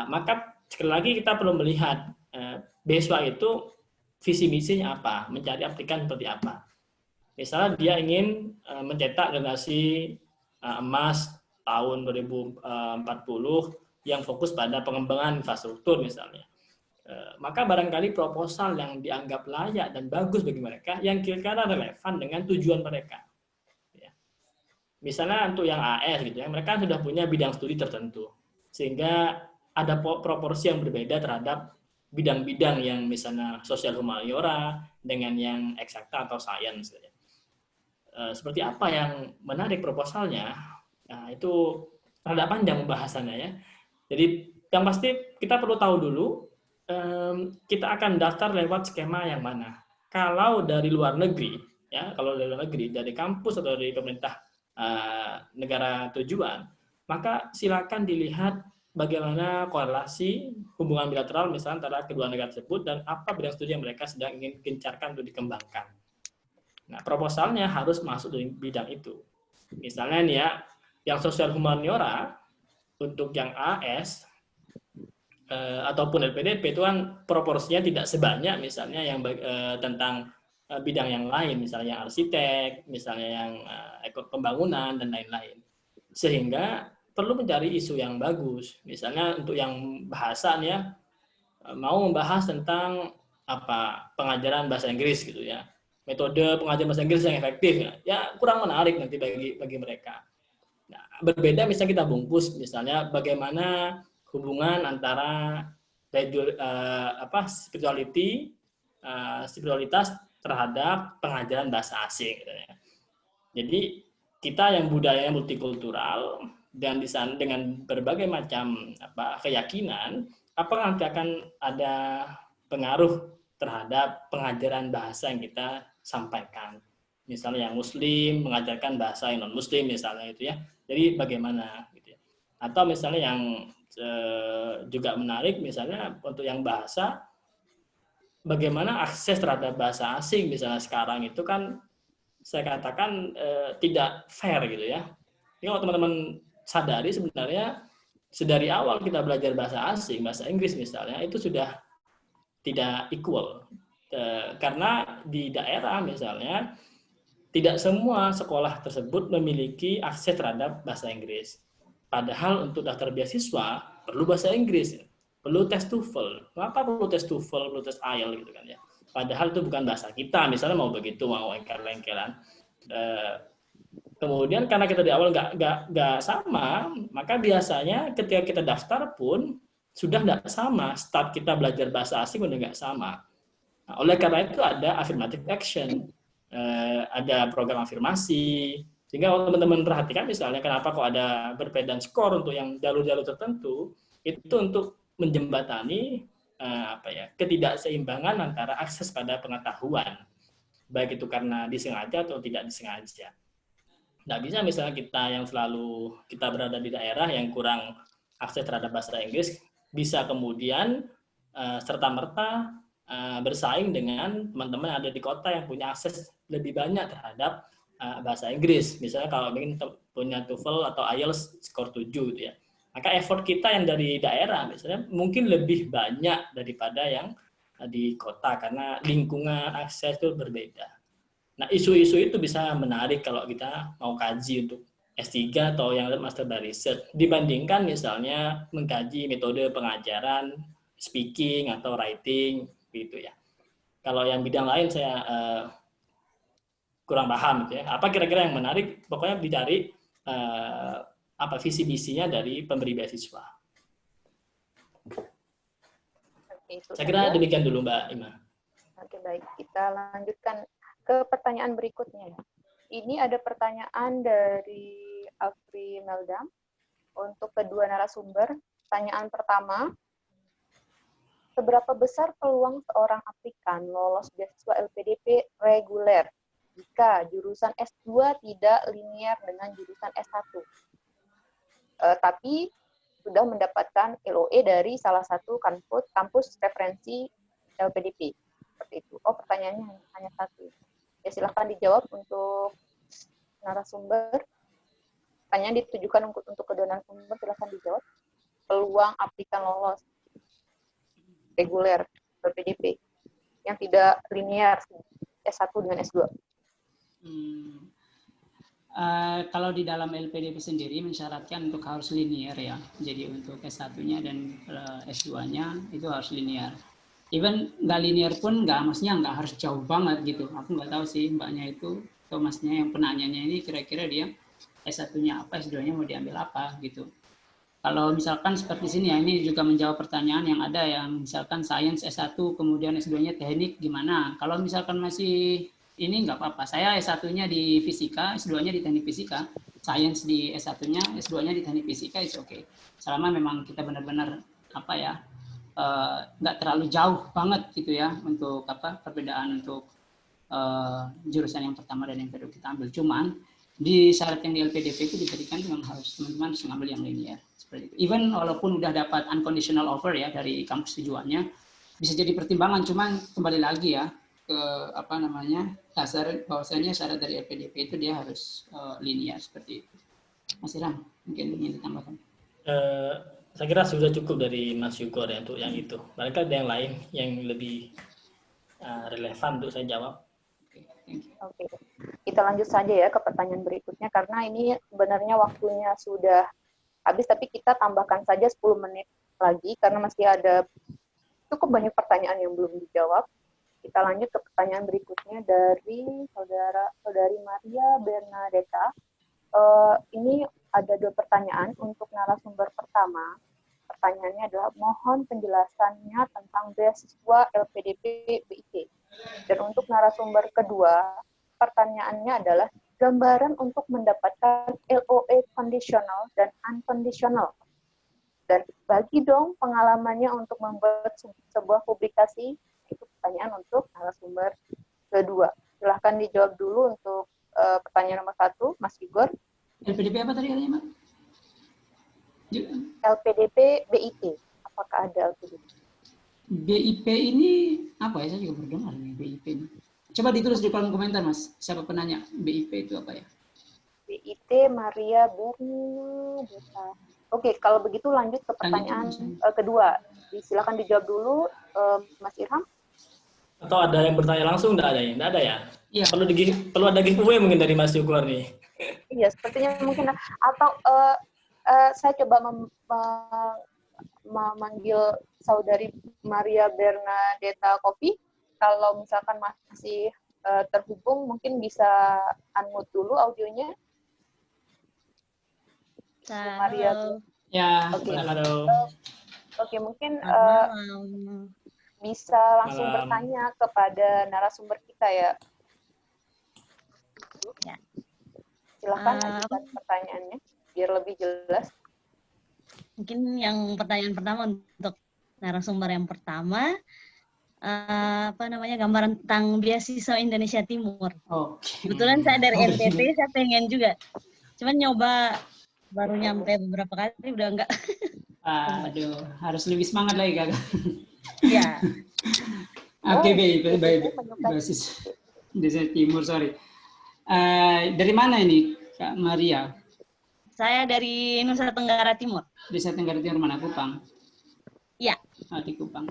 [SPEAKER 1] maka sekali lagi kita perlu melihat beasiswa itu visi misinya apa, mencari aplikan seperti apa. Misalnya dia ingin mencetak generasi emas tahun 2040 yang fokus pada pengembangan infrastruktur misalnya. Maka barangkali proposal yang dianggap layak dan bagus bagi mereka yang kira-kira relevan dengan tujuan mereka. Misalnya untuk yang AS gitu ya, mereka sudah punya bidang studi tertentu, sehingga ada proporsi yang berbeda terhadap bidang-bidang yang misalnya sosial humaniora dengan yang eksakta atau sains. Seperti apa yang menarik proposalnya? Nah, itu rada panjang pembahasannya ya. Jadi yang pasti kita perlu tahu dulu kita akan daftar lewat skema yang mana. Kalau dari luar negeri, ya, kalau dari luar negeri, dari kampus atau dari pemerintah negara tujuan, maka silakan dilihat bagaimana korelasi hubungan bilateral misalnya antara kedua negara tersebut dan apa bidang studi yang mereka sedang ingin gencarkan untuk dikembangkan. Nah, proposalnya harus masuk dari bidang itu. Misalnya nih ya, yang sosial humaniora untuk yang AS ataupun LPDP itu kan proporsinya tidak sebanyak misalnya yang tentang bidang yang lain, misalnya yang arsitek, misalnya yang pembangunan, dan lain-lain. Sehingga perlu mencari isu yang bagus. Misalnya untuk yang bahasa nih ya, mau membahas tentang apa pengajaran bahasa Inggris gitu ya, metode pengajaran bahasa Inggris yang efektif ya kurang menarik nanti bagi mereka. Nah, berbeda misalnya kita bungkus misalnya bagaimana hubungan antara spiritualitas terhadap pengajaran bahasa asing gitu ya. Jadi kita yang budayanya multikultural dan di sana dengan berbagai macam keyakinan, apakah nanti akan ada pengaruh terhadap pengajaran bahasa yang kita sampaikan. Misalnya yang Muslim mengajarkan bahasa yang non-Muslim misalnya itu ya. Jadi bagaimana gitu ya. Atau misalnya yang juga menarik misalnya untuk yang bahasa, bagaimana akses terhadap bahasa asing misalnya sekarang itu kan saya katakan tidak fair gitu ya. Jadi kalau teman-teman sadari sebenarnya sedari awal kita belajar bahasa asing, bahasa Inggris misalnya, itu sudah tidak equal. Karena di daerah misalnya, tidak semua sekolah tersebut memiliki akses terhadap bahasa Inggris. Padahal untuk daftar beasiswa, perlu bahasa Inggris. Perlu tes TOEFL. Kenapa perlu tes TOEFL, perlu tes IELTS gitu kan ya. Padahal itu bukan bahasa kita, misalnya mau begitu, mau engkel-engkelan. Kemudian karena kita di awal nggak sama, maka biasanya ketika kita daftar pun sudah nggak sama. Start kita belajar bahasa asing udah nggak sama. Nah, oleh karena itu ada affirmative action, ada program afirmasi. Sehingga kalau teman-teman perhatikan misalnya kenapa kok ada perbedaan skor untuk yang jalur-jalur tertentu, itu untuk menjembatani ketidakseimbangan antara akses pada pengetahuan, baik itu karena disengaja atau tidak disengaja. Nggak bisa misalnya kita yang selalu kita berada di daerah yang kurang akses terhadap bahasa Inggris bisa kemudian serta-merta bersaing dengan teman-teman yang ada di kota yang punya akses lebih banyak terhadap bahasa Inggris. Misalnya kalau ingin punya TOEFL atau IELTS skor 7 gitu ya. Maka effort kita yang dari daerah misalnya mungkin lebih banyak daripada yang di kota karena lingkungan akses itu berbeda. Nah, isu-isu itu bisa menarik kalau kita mau kaji untuk S3 atau yang master by research dibandingkan misalnya mengkaji metode pengajaran speaking atau writing gitu ya. Kalau yang bidang lain saya kurang paham gitu ya. Apa kira-kira yang menarik? Pokoknya dicari visi misinya dari pemberi beasiswa.
[SPEAKER 2] Oke,
[SPEAKER 1] Saya kira demikian dulu Mbak Ima.
[SPEAKER 2] Oke, baik. Kita lanjutkan ke pertanyaan berikutnya. Ini ada pertanyaan dari Afri Meldam untuk kedua narasumber. Pertanyaan pertama, seberapa besar peluang seorang aplikan lolos beasiswa LPDP reguler jika jurusan S2 tidak linear dengan jurusan S1? Tapi sudah mendapatkan LOE dari salah satu kampus referensi LPDP. Seperti itu. Oh, pertanyaannya hanya satu. Ya, silahkan dijawab untuk narasumber. Pertanyaan ditujukan untuk kedua narasumber, silahkan dijawab. Peluang aplikan lolos reguler LPDP yang tidak linear S1 dengan S2.
[SPEAKER 5] Kalau di dalam LPDP sendiri mensyaratkan untuk harus linear ya. Jadi untuk S1-nya dan S2-nya itu harus linear. Even nggak linear pun maksudnya nggak harus jauh banget gitu. Aku nggak tahu sih mbaknya itu atau masnya yang penanyanya ini kira-kira dia S1-nya apa, S2-nya mau diambil apa gitu. Kalau misalkan seperti sini ya, ini juga menjawab pertanyaan yang ada yang misalkan sains S1 kemudian S2-nya teknik gimana. Kalau misalkan masih ini nggak apa-apa. Saya S1-nya di fisika, S2-nya di teknik fisika. Sains di S1-nya, S2-nya di teknik fisika, it's okay. Selama memang kita benar-benar nggak terlalu jauh banget gitu ya untuk perbedaan untuk jurusan yang pertama dan yang kedua kita ambil. Cuman di syarat yang di LPDP itu diberikan memang harus teman-teman harus mengambil yang linear seperti itu. Even walaupun udah dapat unconditional offer ya dari kampus tujuannya bisa jadi pertimbangan. Cuman kembali lagi ya ke dasar bahwasanya syarat dari LPDP itu dia harus linear seperti itu. Mas Iram mungkin ingin ditambahkan.
[SPEAKER 1] Saya kira sudah cukup dari Mas Yugor ya untuk yang itu. Barangkali ada yang lain yang lebih relevan untuk saya jawab.
[SPEAKER 5] Thank you.
[SPEAKER 2] Oke, kita lanjut saja ya ke pertanyaan berikutnya karena ini sebenarnya waktunya sudah habis, tapi kita tambahkan saja 10 menit lagi karena masih ada cukup banyak pertanyaan yang belum dijawab. Kita lanjut ke pertanyaan berikutnya dari saudari Maria Bernadetta. Ini ada 2 pertanyaan untuk narasumber pertama. Pertanyaannya adalah mohon penjelasannya tentang beasiswa LPDP BIT. Dan untuk narasumber kedua, pertanyaannya adalah gambaran untuk mendapatkan LOE conditional dan unconditional. Dan bagi dong pengalamannya untuk membuat sebuah publikasi. Itu pertanyaan untuk narasumber kedua. Silahkan dijawab dulu untuk pertanyaan nomor 1, Mas Igor.
[SPEAKER 5] LPDP apa tadi katanya, Mbak?
[SPEAKER 2] LPDP BIT. Apakah ada LPDP?
[SPEAKER 5] BIP ini apa ya? Saya juga baru dengar nih BIP ini. Coba ditulis di kolom komentar, Mas. Siapa penanya? BIP itu apa ya?
[SPEAKER 2] BIT Maria Bernadetta. Oke, kalau begitu lanjut ke pertanyaan kedua. Silakan dijawab dulu, Mas Irham.
[SPEAKER 1] Atau ada yang bertanya langsung? Nggak ada ya? Nggak ada ya?
[SPEAKER 5] Iya.
[SPEAKER 1] Perlu ada giveaway mungkin dari Mas Yugor nih.
[SPEAKER 2] Iya, sepertinya mungkin. Atau saya coba memanggil saudari Maria Bernadetta Kopi. Kalau misalkan masih terhubung, mungkin bisa unmute dulu audionya. Maria.
[SPEAKER 5] Ya.
[SPEAKER 2] Oke.
[SPEAKER 1] Halo.
[SPEAKER 2] Oke, mungkin bisa langsung bertanya kepada narasumber kita ya. Silakan ajukan pertanyaannya biar lebih jelas.
[SPEAKER 6] Mungkin yang pertanyaan pertama untuk narasumber yang pertama, gambaran tentang beasiswa Indonesia Timur.
[SPEAKER 5] Oke.
[SPEAKER 6] Kebetulan saya dari NTT, saya pengen juga. Cuman nyoba baru nyampe beberapa kali udah enggak.
[SPEAKER 5] Aduh, harus lebih semangat lagi Kakak.
[SPEAKER 6] Iya.
[SPEAKER 5] Oke, baik. Basis Indonesia Timur, sorry. Dari mana ini, Kak Maria?
[SPEAKER 6] Saya dari Nusa Tenggara Timur.
[SPEAKER 5] Nusa Tenggara Timur mana? Kupang?
[SPEAKER 6] Iya.
[SPEAKER 5] Di Kupang.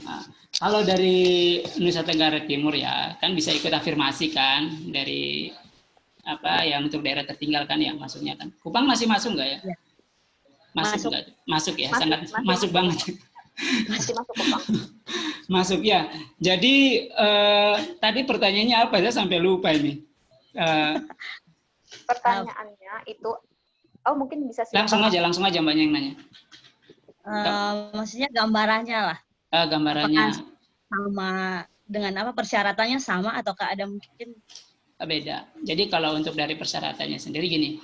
[SPEAKER 5] Kalau dari Nusa Tenggara Timur ya, kan bisa ikut afirmasi kan dari apa yang untuk daerah tertinggal kan ya, maksudnya kan. Kupang masih masuk nggak ya?
[SPEAKER 6] Ya.
[SPEAKER 5] Masuk nggak? Masuk ya, sangat masuk,
[SPEAKER 2] masuk
[SPEAKER 5] banget.
[SPEAKER 2] Masih masuk Kupang.
[SPEAKER 5] Masuk ya. Jadi tadi pertanyaannya apa? Saya sampai lupa ini.
[SPEAKER 2] Pertanyaannya itu, mungkin bisa
[SPEAKER 5] langsung aja Mbaknya yang nanya.
[SPEAKER 6] Maksudnya gambarannya lah.
[SPEAKER 5] Gambarannya.
[SPEAKER 6] Apakah sama dengan apa persyaratannya sama ataukah ada mungkin
[SPEAKER 5] beda. Jadi kalau untuk dari persyaratannya sendiri gini.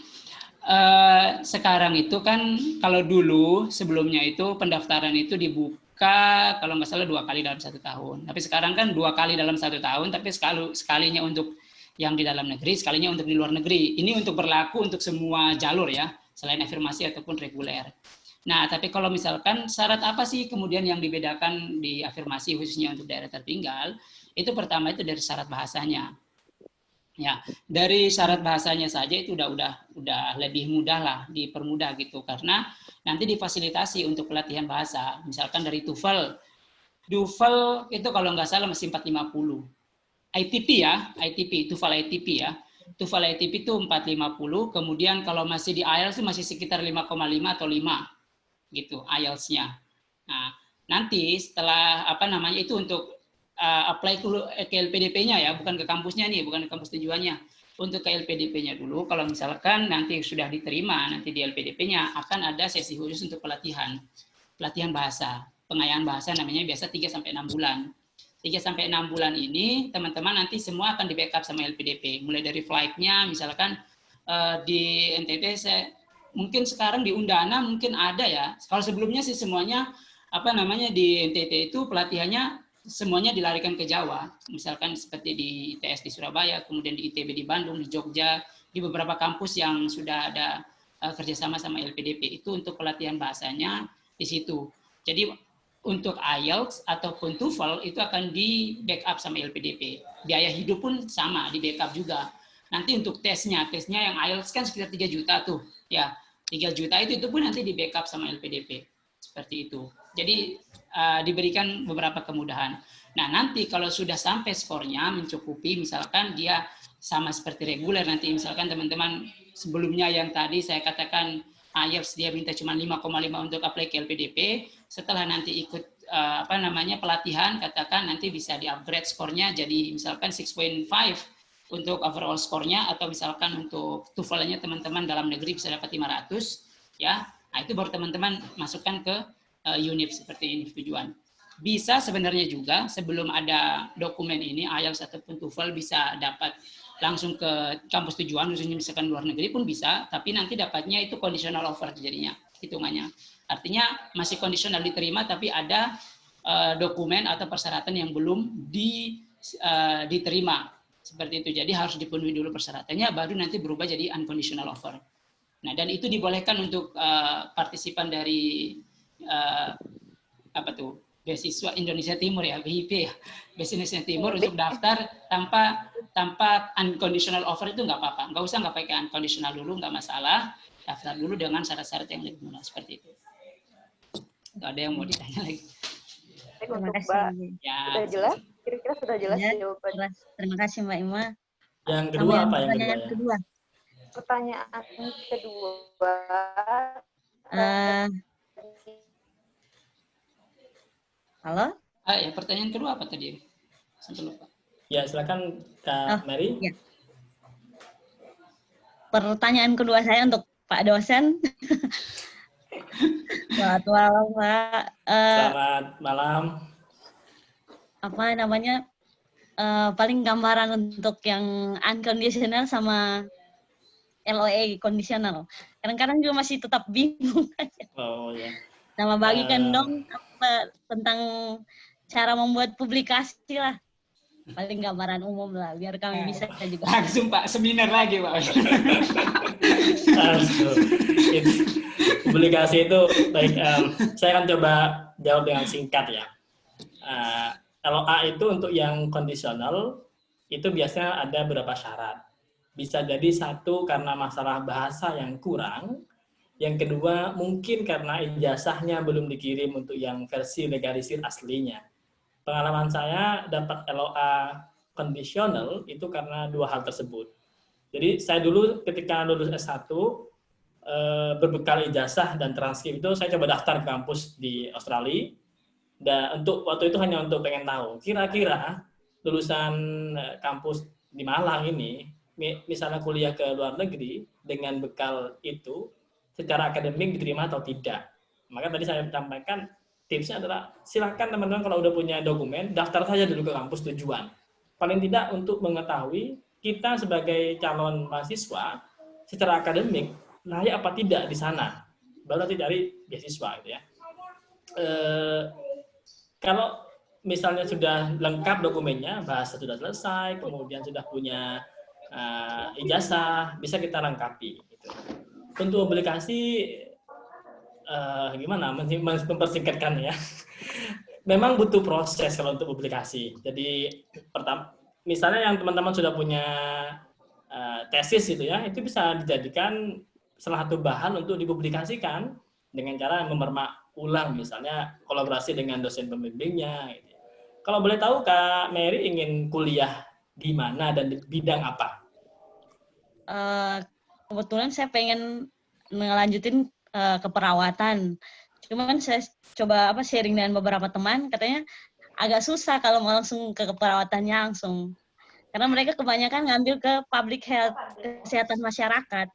[SPEAKER 5] Sekarang itu kan kalau dulu sebelumnya itu pendaftaran itu dibuka kalau nggak salah 2 kali dalam 1 tahun. Tapi sekarang kan 2 kali dalam 1 tahun, tapi sekalinya untuk yang di dalam negeri, sekalinya untuk di luar negeri. Ini untuk berlaku untuk semua jalur ya, selain afirmasi ataupun reguler. Nah, tapi kalau misalkan syarat apa sih kemudian yang dibedakan di afirmasi khususnya untuk daerah tertinggal? Itu pertama itu dari syarat bahasanya. Ya, dari syarat bahasanya saja itu udah lebih mudah lah, dipermudah gitu karena nanti difasilitasi untuk pelatihan bahasa. Misalkan dari TOEFL itu kalau nggak salah masih 450. ITP ya, TOEFL ITP ya. TOEFL ITP itu 450, kemudian kalau masih di IELTS itu masih sekitar 5,5 atau 5 gitu IELTS-nya. Nah, nanti setelah itu untuk apply ke LPDP-nya ya, bukan ke kampusnya nih, bukan ke kampus tujuannya. Untuk ke LPDP-nya dulu, kalau misalkan nanti sudah diterima, nanti di LPDP-nya akan ada sesi khusus untuk pelatihan bahasa. Pengayaan bahasa namanya biasa 3-6 bulan. 3-6 bulan ini, teman-teman nanti semua akan di-backup sama LPDP. Mulai dari flight-nya, misalkan di NTT, mungkin sekarang di Undana mungkin ada ya. Kalau sebelumnya sih semuanya, di NTT itu pelatihannya semuanya dilarikan ke Jawa, misalkan seperti di ITS di Surabaya, kemudian di ITB di Bandung, di Jogja, di beberapa kampus yang sudah ada kerjasama sama LPDP, itu untuk pelatihan bahasanya di situ. Jadi untuk IELTS ataupun TOEFL itu akan di backup sama LPDP. Biaya hidup pun sama, di backup juga. Nanti untuk tesnya yang IELTS kan sekitar 3 juta tuh, ya 3 juta itu pun nanti di backup sama LPDP, seperti itu. Jadi diberikan beberapa kemudahan. Nah, nanti kalau sudah sampai skornya mencukupi, misalkan dia sama seperti reguler. Nanti misalkan teman-teman sebelumnya yang tadi saya katakan IELTS dia minta cuma 5,5 untuk apply ke LPDP, setelah nanti ikut pelatihan, katakan nanti bisa di-upgrade skornya jadi misalkan 6.5 untuk overall skornya, atau misalkan untuk TOEFL-nya teman-teman dalam negeri bisa dapat 500, ya. Nah, itu baru teman-teman masukkan ke UNIF seperti ini tujuan. Bisa sebenarnya juga sebelum ada dokumen ini IELTS ataupun TOEFL bisa dapat langsung ke kampus tujuan, khususnya misalkan luar negeri pun bisa, tapi nanti dapatnya itu conditional offer jadinya hitungannya. Artinya masih kondisional diterima, tapi ada dokumen atau persyaratan yang belum diterima seperti itu. Jadi harus dipenuhi dulu persyaratannya, baru nanti berubah jadi unconditional offer. Nah, dan itu dibolehkan untuk partisipan dari beasiswa Indonesia Timur ya, BIP ya, beasiswa Indonesia Timur untuk daftar tanpa unconditional offer itu nggak apa-apa, nggak pakai unconditional dulu, nggak masalah, daftar dulu dengan syarat-syarat yang lebih mudah seperti itu. Nggak ada yang mau ditanya lagi.
[SPEAKER 2] Untuk Mbak,
[SPEAKER 5] Ya,
[SPEAKER 2] sudah jelas? Kira-kira sudah jelas
[SPEAKER 6] Ya,
[SPEAKER 2] jawabannya?
[SPEAKER 6] terima kasih Mbak Ima.
[SPEAKER 1] Yang kedua apa yang
[SPEAKER 6] Pertanyaan
[SPEAKER 1] kedua?
[SPEAKER 2] Pertanyaan kedua.
[SPEAKER 6] Halo?
[SPEAKER 5] Ya, pertanyaan kedua apa tadi? Sampai lupa.
[SPEAKER 1] Ya, silakan Kak Mary.
[SPEAKER 6] Ya. Pertanyaan kedua saya untuk Pak dosen. Selamat malam, Pak.
[SPEAKER 1] Selamat malam.
[SPEAKER 6] Apa namanya? Paling gambaran untuk yang unconditional sama LOA conditional. Kadang-kadang juga masih tetap bingung.
[SPEAKER 1] Oh ya.
[SPEAKER 6] Sama bagikan dong apa tentang cara membuat publikasi lah. Paling gambaran umum lah, biar kami bisa juga.
[SPEAKER 5] Langsung Pak, seminar lagi Pak.
[SPEAKER 1] Publikasi itu baik. Saya akan coba jawab dengan singkat ya. LOA itu untuk yang kondisional itu biasanya ada beberapa syarat. Bisa jadi satu karena masalah bahasa yang kurang, yang kedua mungkin karena ijazahnya belum dikirim untuk yang versi legalisir aslinya. Pengalaman saya dapat LOA kondisional itu karena dua hal tersebut. Jadi saya dulu ketika lulus S1 berbekal ijazah dan transkrip itu saya coba daftar ke kampus di Australia. Dan untuk waktu itu hanya untuk pengen tahu kira-kira lulusan kampus di Malang ini misalnya kuliah ke luar negeri dengan bekal itu secara akademik diterima atau tidak. Maka tadi saya sampaikan tipsnya adalah silakan teman-teman kalau udah punya dokumen daftar saja dulu ke kampus tujuan. Paling tidak untuk mengetahui kita sebagai calon mahasiswa secara akademik layak apa tidak di sana. Baru nanti cari beasiswa gitu ya. Kalau misalnya sudah lengkap dokumennya, bahasa sudah selesai, kemudian sudah punya ijazah, bisa kita lengkapi. Gitu. Untuk publikasi, gimana mempersingkatkan ya? Memang butuh proses kalau untuk publikasi. Jadi pertama, misalnya yang teman-teman sudah punya tesis gitu ya, itu bisa dijadikan salah satu bahan untuk dipublikasikan dengan cara memermak ulang, misalnya kolaborasi dengan dosen pembimbingnya. Gitu. Kalau boleh tahu Kak Mary ingin kuliah di mana dan di bidang apa?
[SPEAKER 6] Kebetulan saya pengen ngelanjutin keperawatan. Cuman saya coba sharing dengan beberapa teman, katanya agak susah kalau mau langsung ke keperawatannya langsung. Karena mereka kebanyakan ngambil ke public health, kesehatan masyarakat.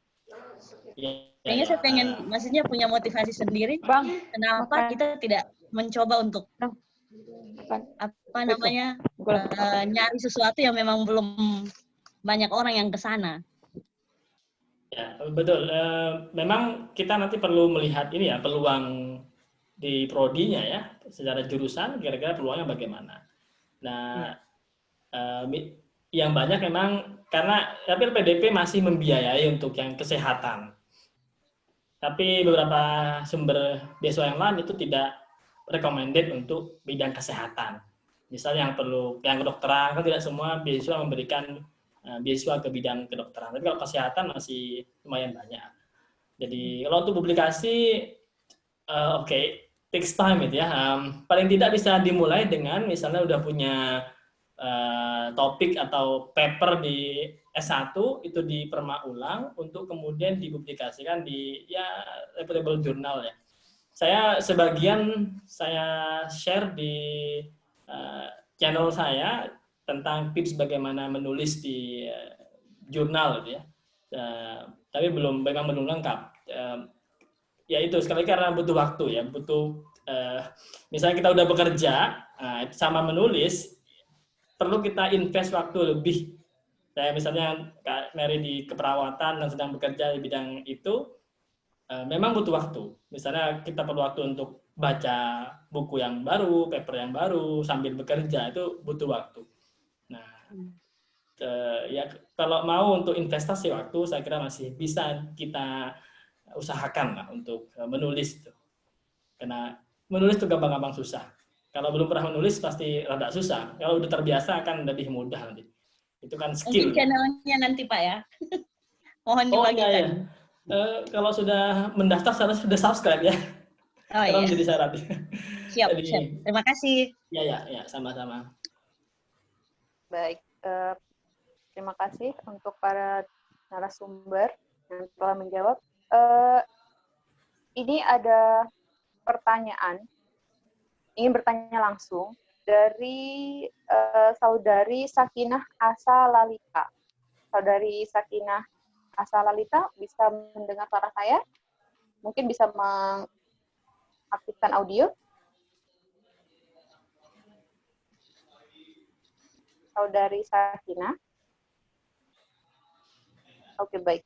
[SPEAKER 6] Kayaknya saya pengen, maksudnya punya motivasi sendiri.
[SPEAKER 2] Bang,
[SPEAKER 6] kenapa kita tidak mencoba untuk nyari sesuatu yang memang belum banyak orang yang ke sana.
[SPEAKER 1] Ya, betul. Memang kita nanti perlu melihat ini ya, peluang di prodinya ya, secara jurusan kira-kira peluangnya bagaimana. Nah, yang banyak memang karena LPDP masih membiayai untuk yang kesehatan. Tapi beberapa sumber beasiswa yang lain itu tidak recommended untuk bidang kesehatan. Misalnya yang kedokteran, kan tidak semua beasiswa memberikan beasiswa ke bidang kedokteran. Tapi kalau kesehatan masih lumayan banyak. Jadi kalau untuk publikasi, takes time gitu ya. Paling tidak bisa dimulai dengan misalnya udah punya topik atau paper di S1 itu dipermak-ulang untuk kemudian dipublikasikan di ya reputable journal ya. Sebagian saya share di channel saya tentang tips bagaimana menulis di jurnal gitu ya. Tapi memang belum lengkap. Ya itu sekali karena butuh waktu ya, misalnya kita udah bekerja sama menulis perlu kita invest waktu lebih. Saya misalnya Kak Mary di keperawatan dan sedang bekerja di bidang itu, memang butuh waktu. Misalnya kita perlu waktu untuk baca buku yang baru, paper yang baru sambil bekerja, itu butuh waktu. Nah, ya kalau mau untuk investasi waktu, saya kira masih bisa kita usahakan lah untuk menulis itu. Karena menulis itu gampang-gampang susah. Kalau belum pernah menulis pasti rada susah. Kalau udah terbiasa akan lebih mudah nanti. Itu kan skill.
[SPEAKER 6] Mungkin channelnya nanti Pak ya. Mohon
[SPEAKER 1] Oh
[SPEAKER 6] dibagikan.
[SPEAKER 1] iya, iya. Kalau sudah mendaftar sudah subscribe ya.
[SPEAKER 6] Oh
[SPEAKER 1] Karena
[SPEAKER 6] iya.
[SPEAKER 1] menjadi syarat.
[SPEAKER 6] Siap,
[SPEAKER 1] Jadi,
[SPEAKER 6] siap. Terima kasih.
[SPEAKER 1] Ya, sama-sama.
[SPEAKER 2] Baik, terima kasih untuk para narasumber yang telah menjawab. Ini ada pertanyaan, ingin bertanya langsung dari Saudari Sakinah Asa Lalita. Saudari Sakinah Asa Lalita, bisa mendengar suara saya? Mungkin bisa mengaktifkan audio. Saudari Sakinah. Oke, baik.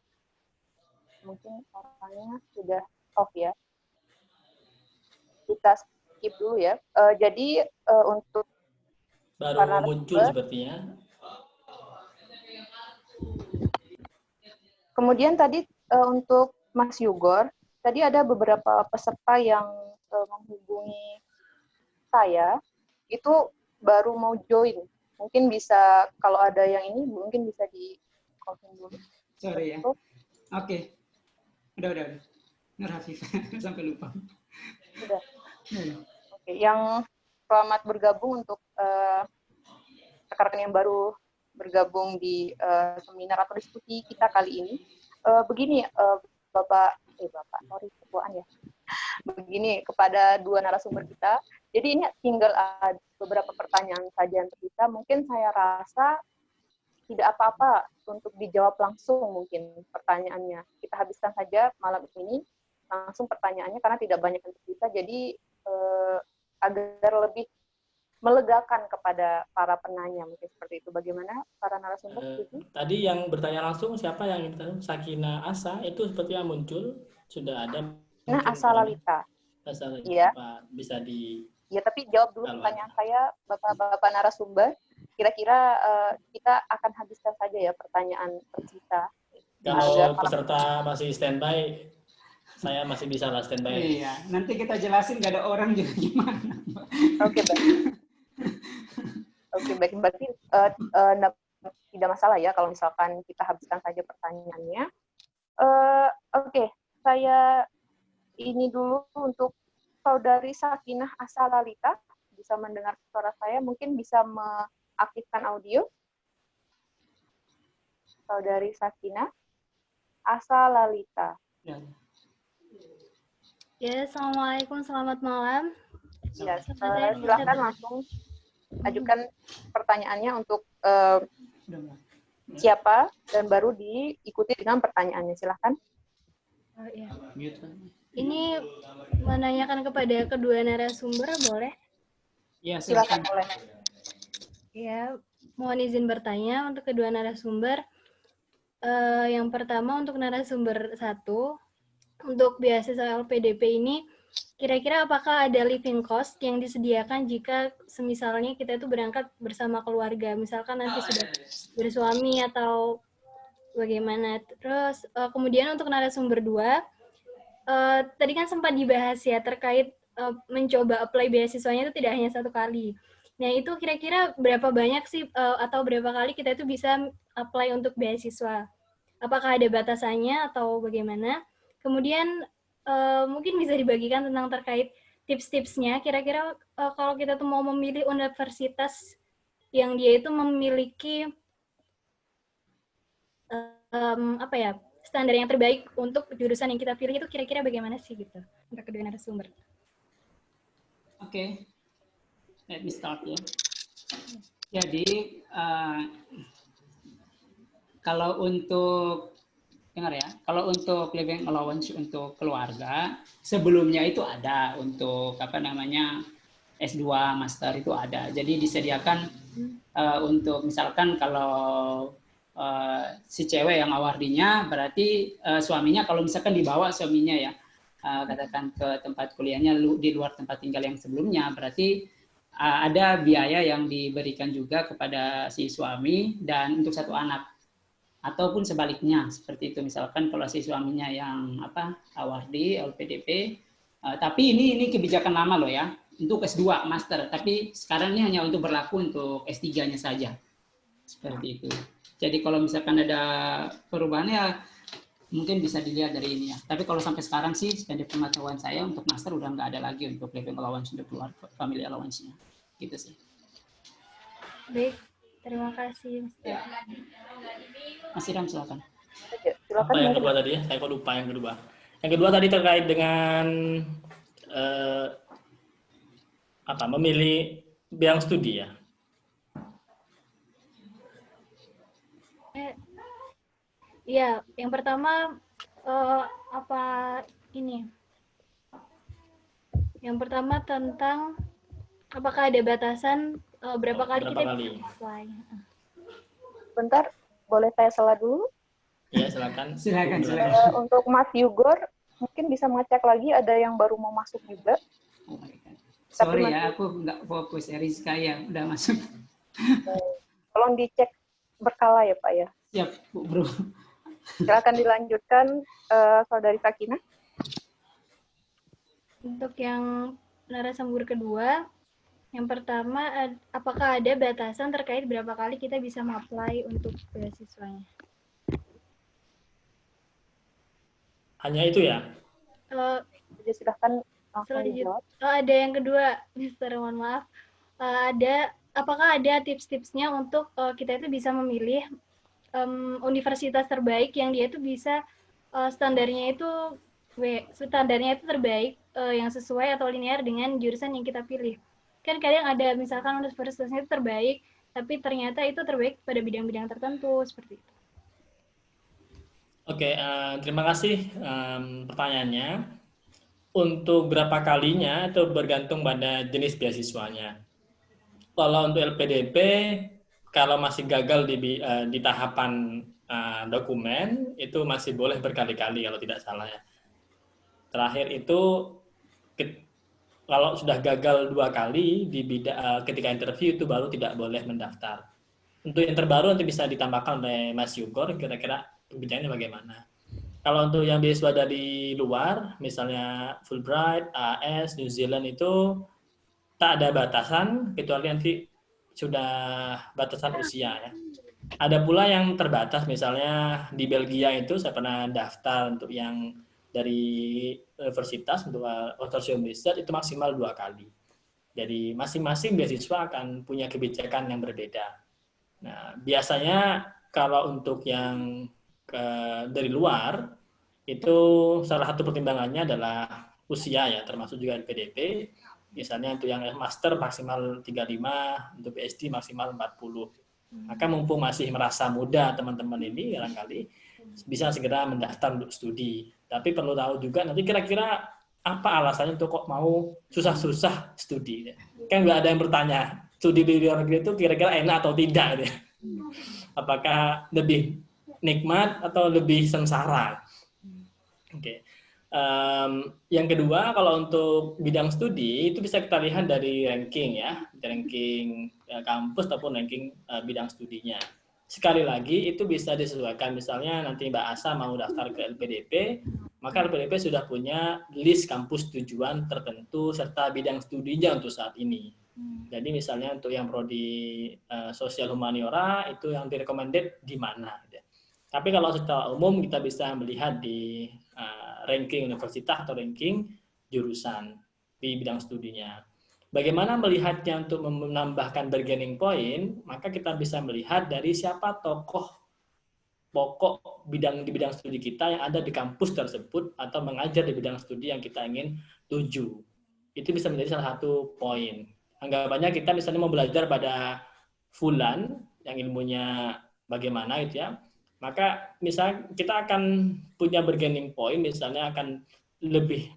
[SPEAKER 2] Mungkin suaranya sudah off ya. Kita skip dulu ya. Jadi untuk
[SPEAKER 1] Baru muncul sepertinya.
[SPEAKER 2] Kemudian tadi untuk Mas Yugor, tadi ada beberapa peserta yang menghubungi saya, itu baru mau join. Mungkin bisa, kalau ada yang ini, mungkin bisa di-confirm dulu.
[SPEAKER 5] Sorry ya. Oke. Udah. Nur Hafif. Sampai lupa.
[SPEAKER 2] Sudah. Oke. Yang selamat bergabung untuk rekan-rekan yang baru bergabung di seminar atau diskusi kita kali ini. Begini, Bapak, ketuaan ya. Begini, kepada dua narasumber kita. Jadi ini tinggal ada beberapa pertanyaan saja yang tersisa. Mungkin saya rasa tidak apa-apa untuk dijawab langsung mungkin pertanyaannya. Kita habiskan saja malam ini langsung pertanyaannya karena tidak banyak yang tersisa. Jadi agar lebih melegakan kepada para penanya mungkin seperti itu. Bagaimana para narasumber?
[SPEAKER 1] Tadi yang bertanya langsung siapa yang bertanya? Sakinah Asa itu sepertinya muncul, sudah ada.
[SPEAKER 2] Nah, Asa Lalita.
[SPEAKER 1] Asa Lalita.
[SPEAKER 2] Iya.
[SPEAKER 1] Bisa di.
[SPEAKER 2] Ya, tapi jawab dulu pertanyaan saya, Bapak narasumber. Kira-kira kita akan habiskan saja ya pertanyaan tersisa.
[SPEAKER 5] Kalau
[SPEAKER 1] peserta masih standby, saya masih bisa lah standby.
[SPEAKER 5] Iya, nanti kita jelasin gak ada orang juga gimana.
[SPEAKER 2] Oke, baik. Oke, baik. Berarti tidak masalah ya kalau misalkan kita habiskan saja pertanyaannya. Oke, saya ini dulu untuk Saudari Sakinah Asa Lalita. Bisa mendengar suara saya, mungkin bisa mengaktifkan audio. Saudari Sakinah Asa Lalita.
[SPEAKER 7] Ya, Assalamualaikum, selamat malam.
[SPEAKER 2] Ya, silakan langsung ajukan pertanyaannya untuk siapa dan baru diikuti dengan pertanyaannya. Silakan.
[SPEAKER 7] Oh, ya. Ini menanyakan kepada kedua narasumber, boleh?
[SPEAKER 5] Ya,
[SPEAKER 2] silakan. Boleh.
[SPEAKER 7] Ya, mohon izin bertanya untuk kedua narasumber. Yang pertama untuk narasumber 1, untuk beasiswa LPDP ini, kira-kira apakah ada living cost yang disediakan jika semisalnya kita itu berangkat bersama keluarga, misalkan nanti sudah bersuami atau bagaimana. Terus kemudian untuk narasumber 2, tadi kan sempat dibahas ya terkait mencoba apply beasiswanya itu tidak hanya 1 kali. Nah itu kira-kira berapa banyak sih atau berapa kali kita itu bisa apply untuk beasiswa? Apakah ada batasannya atau bagaimana? Kemudian mungkin bisa dibagikan tentang terkait tips-tipsnya. Kira-kira kalau kita tuh mau memilih universitas yang dia itu memiliki apa ya, standar yang terbaik untuk jurusan yang kita pilih itu kira-kira bagaimana sih gitu untuk kedua narasumber.
[SPEAKER 5] Oke, let me start ya. Jadi kalau untuk dengar ya, kalau untuk living allowance untuk keluarga sebelumnya itu ada untuk apa namanya S2, master itu ada. Jadi disediakan untuk misalkan kalau si cewek yang awardinya berarti suaminya kalau misalkan dibawa suaminya ya katakan ke tempat kuliahnya di luar tempat tinggal yang sebelumnya, berarti ada biaya yang diberikan juga kepada si suami dan untuk satu anak, ataupun sebaliknya seperti itu. Misalkan kalau si suaminya yang awardi LPDP, tapi ini kebijakan lama loh ya untuk S2 master, tapi sekarang ini hanya untuk berlaku untuk S3-nya saja seperti itu. Jadi kalau misalkan ada perubahannya mungkin bisa dilihat dari ini ya. Tapi kalau sampai sekarang sih dari pengetahuan saya untuk master udah nggak ada lagi untuk living allowance untuk keluar family allowance-nya. Gitu sih.
[SPEAKER 7] Baik, terima kasih.
[SPEAKER 5] Ya. Mas Iram silakan.
[SPEAKER 2] Silakan.
[SPEAKER 1] Apa yang kedua tadi ya? Saya kok lupa yang kedua. Yang kedua tadi terkait dengan memilih bidang studi ya.
[SPEAKER 7] Iya, yang pertama ini? Yang pertama tentang apakah ada batasan berapa kali kita bisa apply?
[SPEAKER 2] Bentar, boleh saya sela dulu?
[SPEAKER 1] Iya, silakan.
[SPEAKER 5] Silakan.
[SPEAKER 2] Untuk Mas Yugor, mungkin bisa mengecek lagi ada yang baru mau masuk juga.
[SPEAKER 5] Oh my God. Sorry ya, aku nggak fokus ya, Rizka ya udah masuk.
[SPEAKER 2] Tolong dicek berkala ya Pak ya.
[SPEAKER 5] Siap, Bro.
[SPEAKER 2] Silakan dilanjutkan, Saudari Sakina.
[SPEAKER 7] Untuk yang narasumber kedua, yang pertama, apakah ada batasan terkait berapa kali kita bisa mengapply untuk beasiswanya?
[SPEAKER 2] Hanya itu ya? Jadi silahkan langsung dijawab.
[SPEAKER 7] Ada yang kedua, Mister, mohon maaf. Apakah ada tips-tipsnya untuk kita itu bisa memilih universitas terbaik yang dia itu bisa standarnya itu terbaik yang sesuai atau linear dengan jurusan yang kita pilih. Kan kadang ada misalkan universitasnya itu terbaik, tapi ternyata itu terbaik pada bidang-bidang tertentu seperti itu.
[SPEAKER 1] Oke, terima kasih pertanyaannya. Untuk berapa kalinya itu bergantung pada jenis beasiswanya. Kalau untuk LPDP, kalau masih gagal di tahapan dokumen, itu masih boleh berkali-kali kalau tidak salah ya. Terakhir itu kalau sudah gagal 2 kali ketika interview itu baru tidak boleh mendaftar. Untuk yang terbaru nanti bisa ditambahkan oleh Mas Yugor, kira-kira kebijakannya bagaimana. Kalau untuk yang beasiswa dari luar, misalnya Fulbright, AS, New Zealand itu tak ada batasan, kecuali nanti sudah batasan usia ya. Ada pula yang terbatas, misalnya di Belgia itu saya pernah daftar untuk yang dari universitas untuk konsorsium riset itu maksimal 2 kali. Jadi masing-masing beasiswa akan punya kebijakan yang berbeda. Nah, biasanya kalau untuk yang dari luar itu salah satu pertimbangannya adalah usia ya, termasuk juga LPDP. Misalnya untuk yang master maksimal 35, untuk PhD maksimal 40. Maka mumpung masih merasa muda teman-teman ini barangkali bisa segera mendaftar untuk studi. Tapi perlu tahu juga nanti kira-kira apa alasannya untuk kok mau susah-susah studi. Kan nggak ada yang bertanya, studi di luar negeri itu kira-kira enak atau tidak. Apakah lebih nikmat atau lebih sengsara? Oke. Yang kedua, kalau untuk bidang studi itu bisa kita lihat dari ranking ya, ranking kampus ataupun ranking bidang studinya. Sekali lagi itu bisa disesuaikan. Misalnya nanti Mbak Asa mau daftar ke LPDP, maka LPDP sudah punya list kampus tujuan tertentu serta bidang studinya untuk saat ini. Jadi misalnya untuk yang prodi sosial humaniora itu yang direkomended di mana. Tapi kalau secara umum kita bisa melihat di ranking universitas atau ranking jurusan di bidang studinya. Bagaimana melihatnya untuk menambahkan bargaining point? Maka kita bisa melihat dari siapa tokoh pokok di bidang studi kita yang ada di kampus tersebut atau mengajar di bidang studi yang kita ingin tuju. Itu bisa menjadi salah satu poin. Anggapannya kita misalnya mau belajar pada Fulan yang ilmunya bagaimana gitu ya. Maka misalnya kita akan punya bargaining point, misalnya akan lebih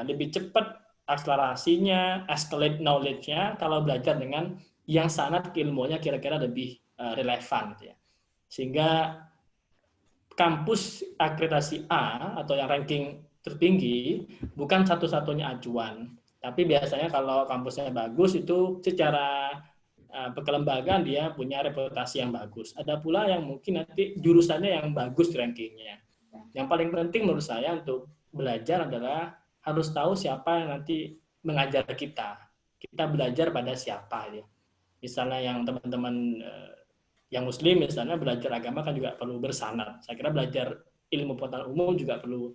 [SPEAKER 1] lebih cepat akselerasinya, escalate knowledge-nya kalau belajar dengan yang sanad ilmunya kira-kira lebih relevan ya. Sehingga kampus akreditasi A atau yang ranking tertinggi bukan satu-satunya acuan. Tapi biasanya kalau kampusnya bagus itu secara kelembagaan dia punya reputasi yang bagus. Ada pula yang mungkin nanti jurusannya yang bagus rankingnya. Yang paling penting menurut saya untuk belajar adalah harus tahu siapa yang nanti mengajar kita. Kita belajar pada siapa ya. Misalnya yang teman-teman yang muslim misalnya belajar agama kan juga perlu bersanad. Saya kira belajar ilmu pengetahuan umum juga perlu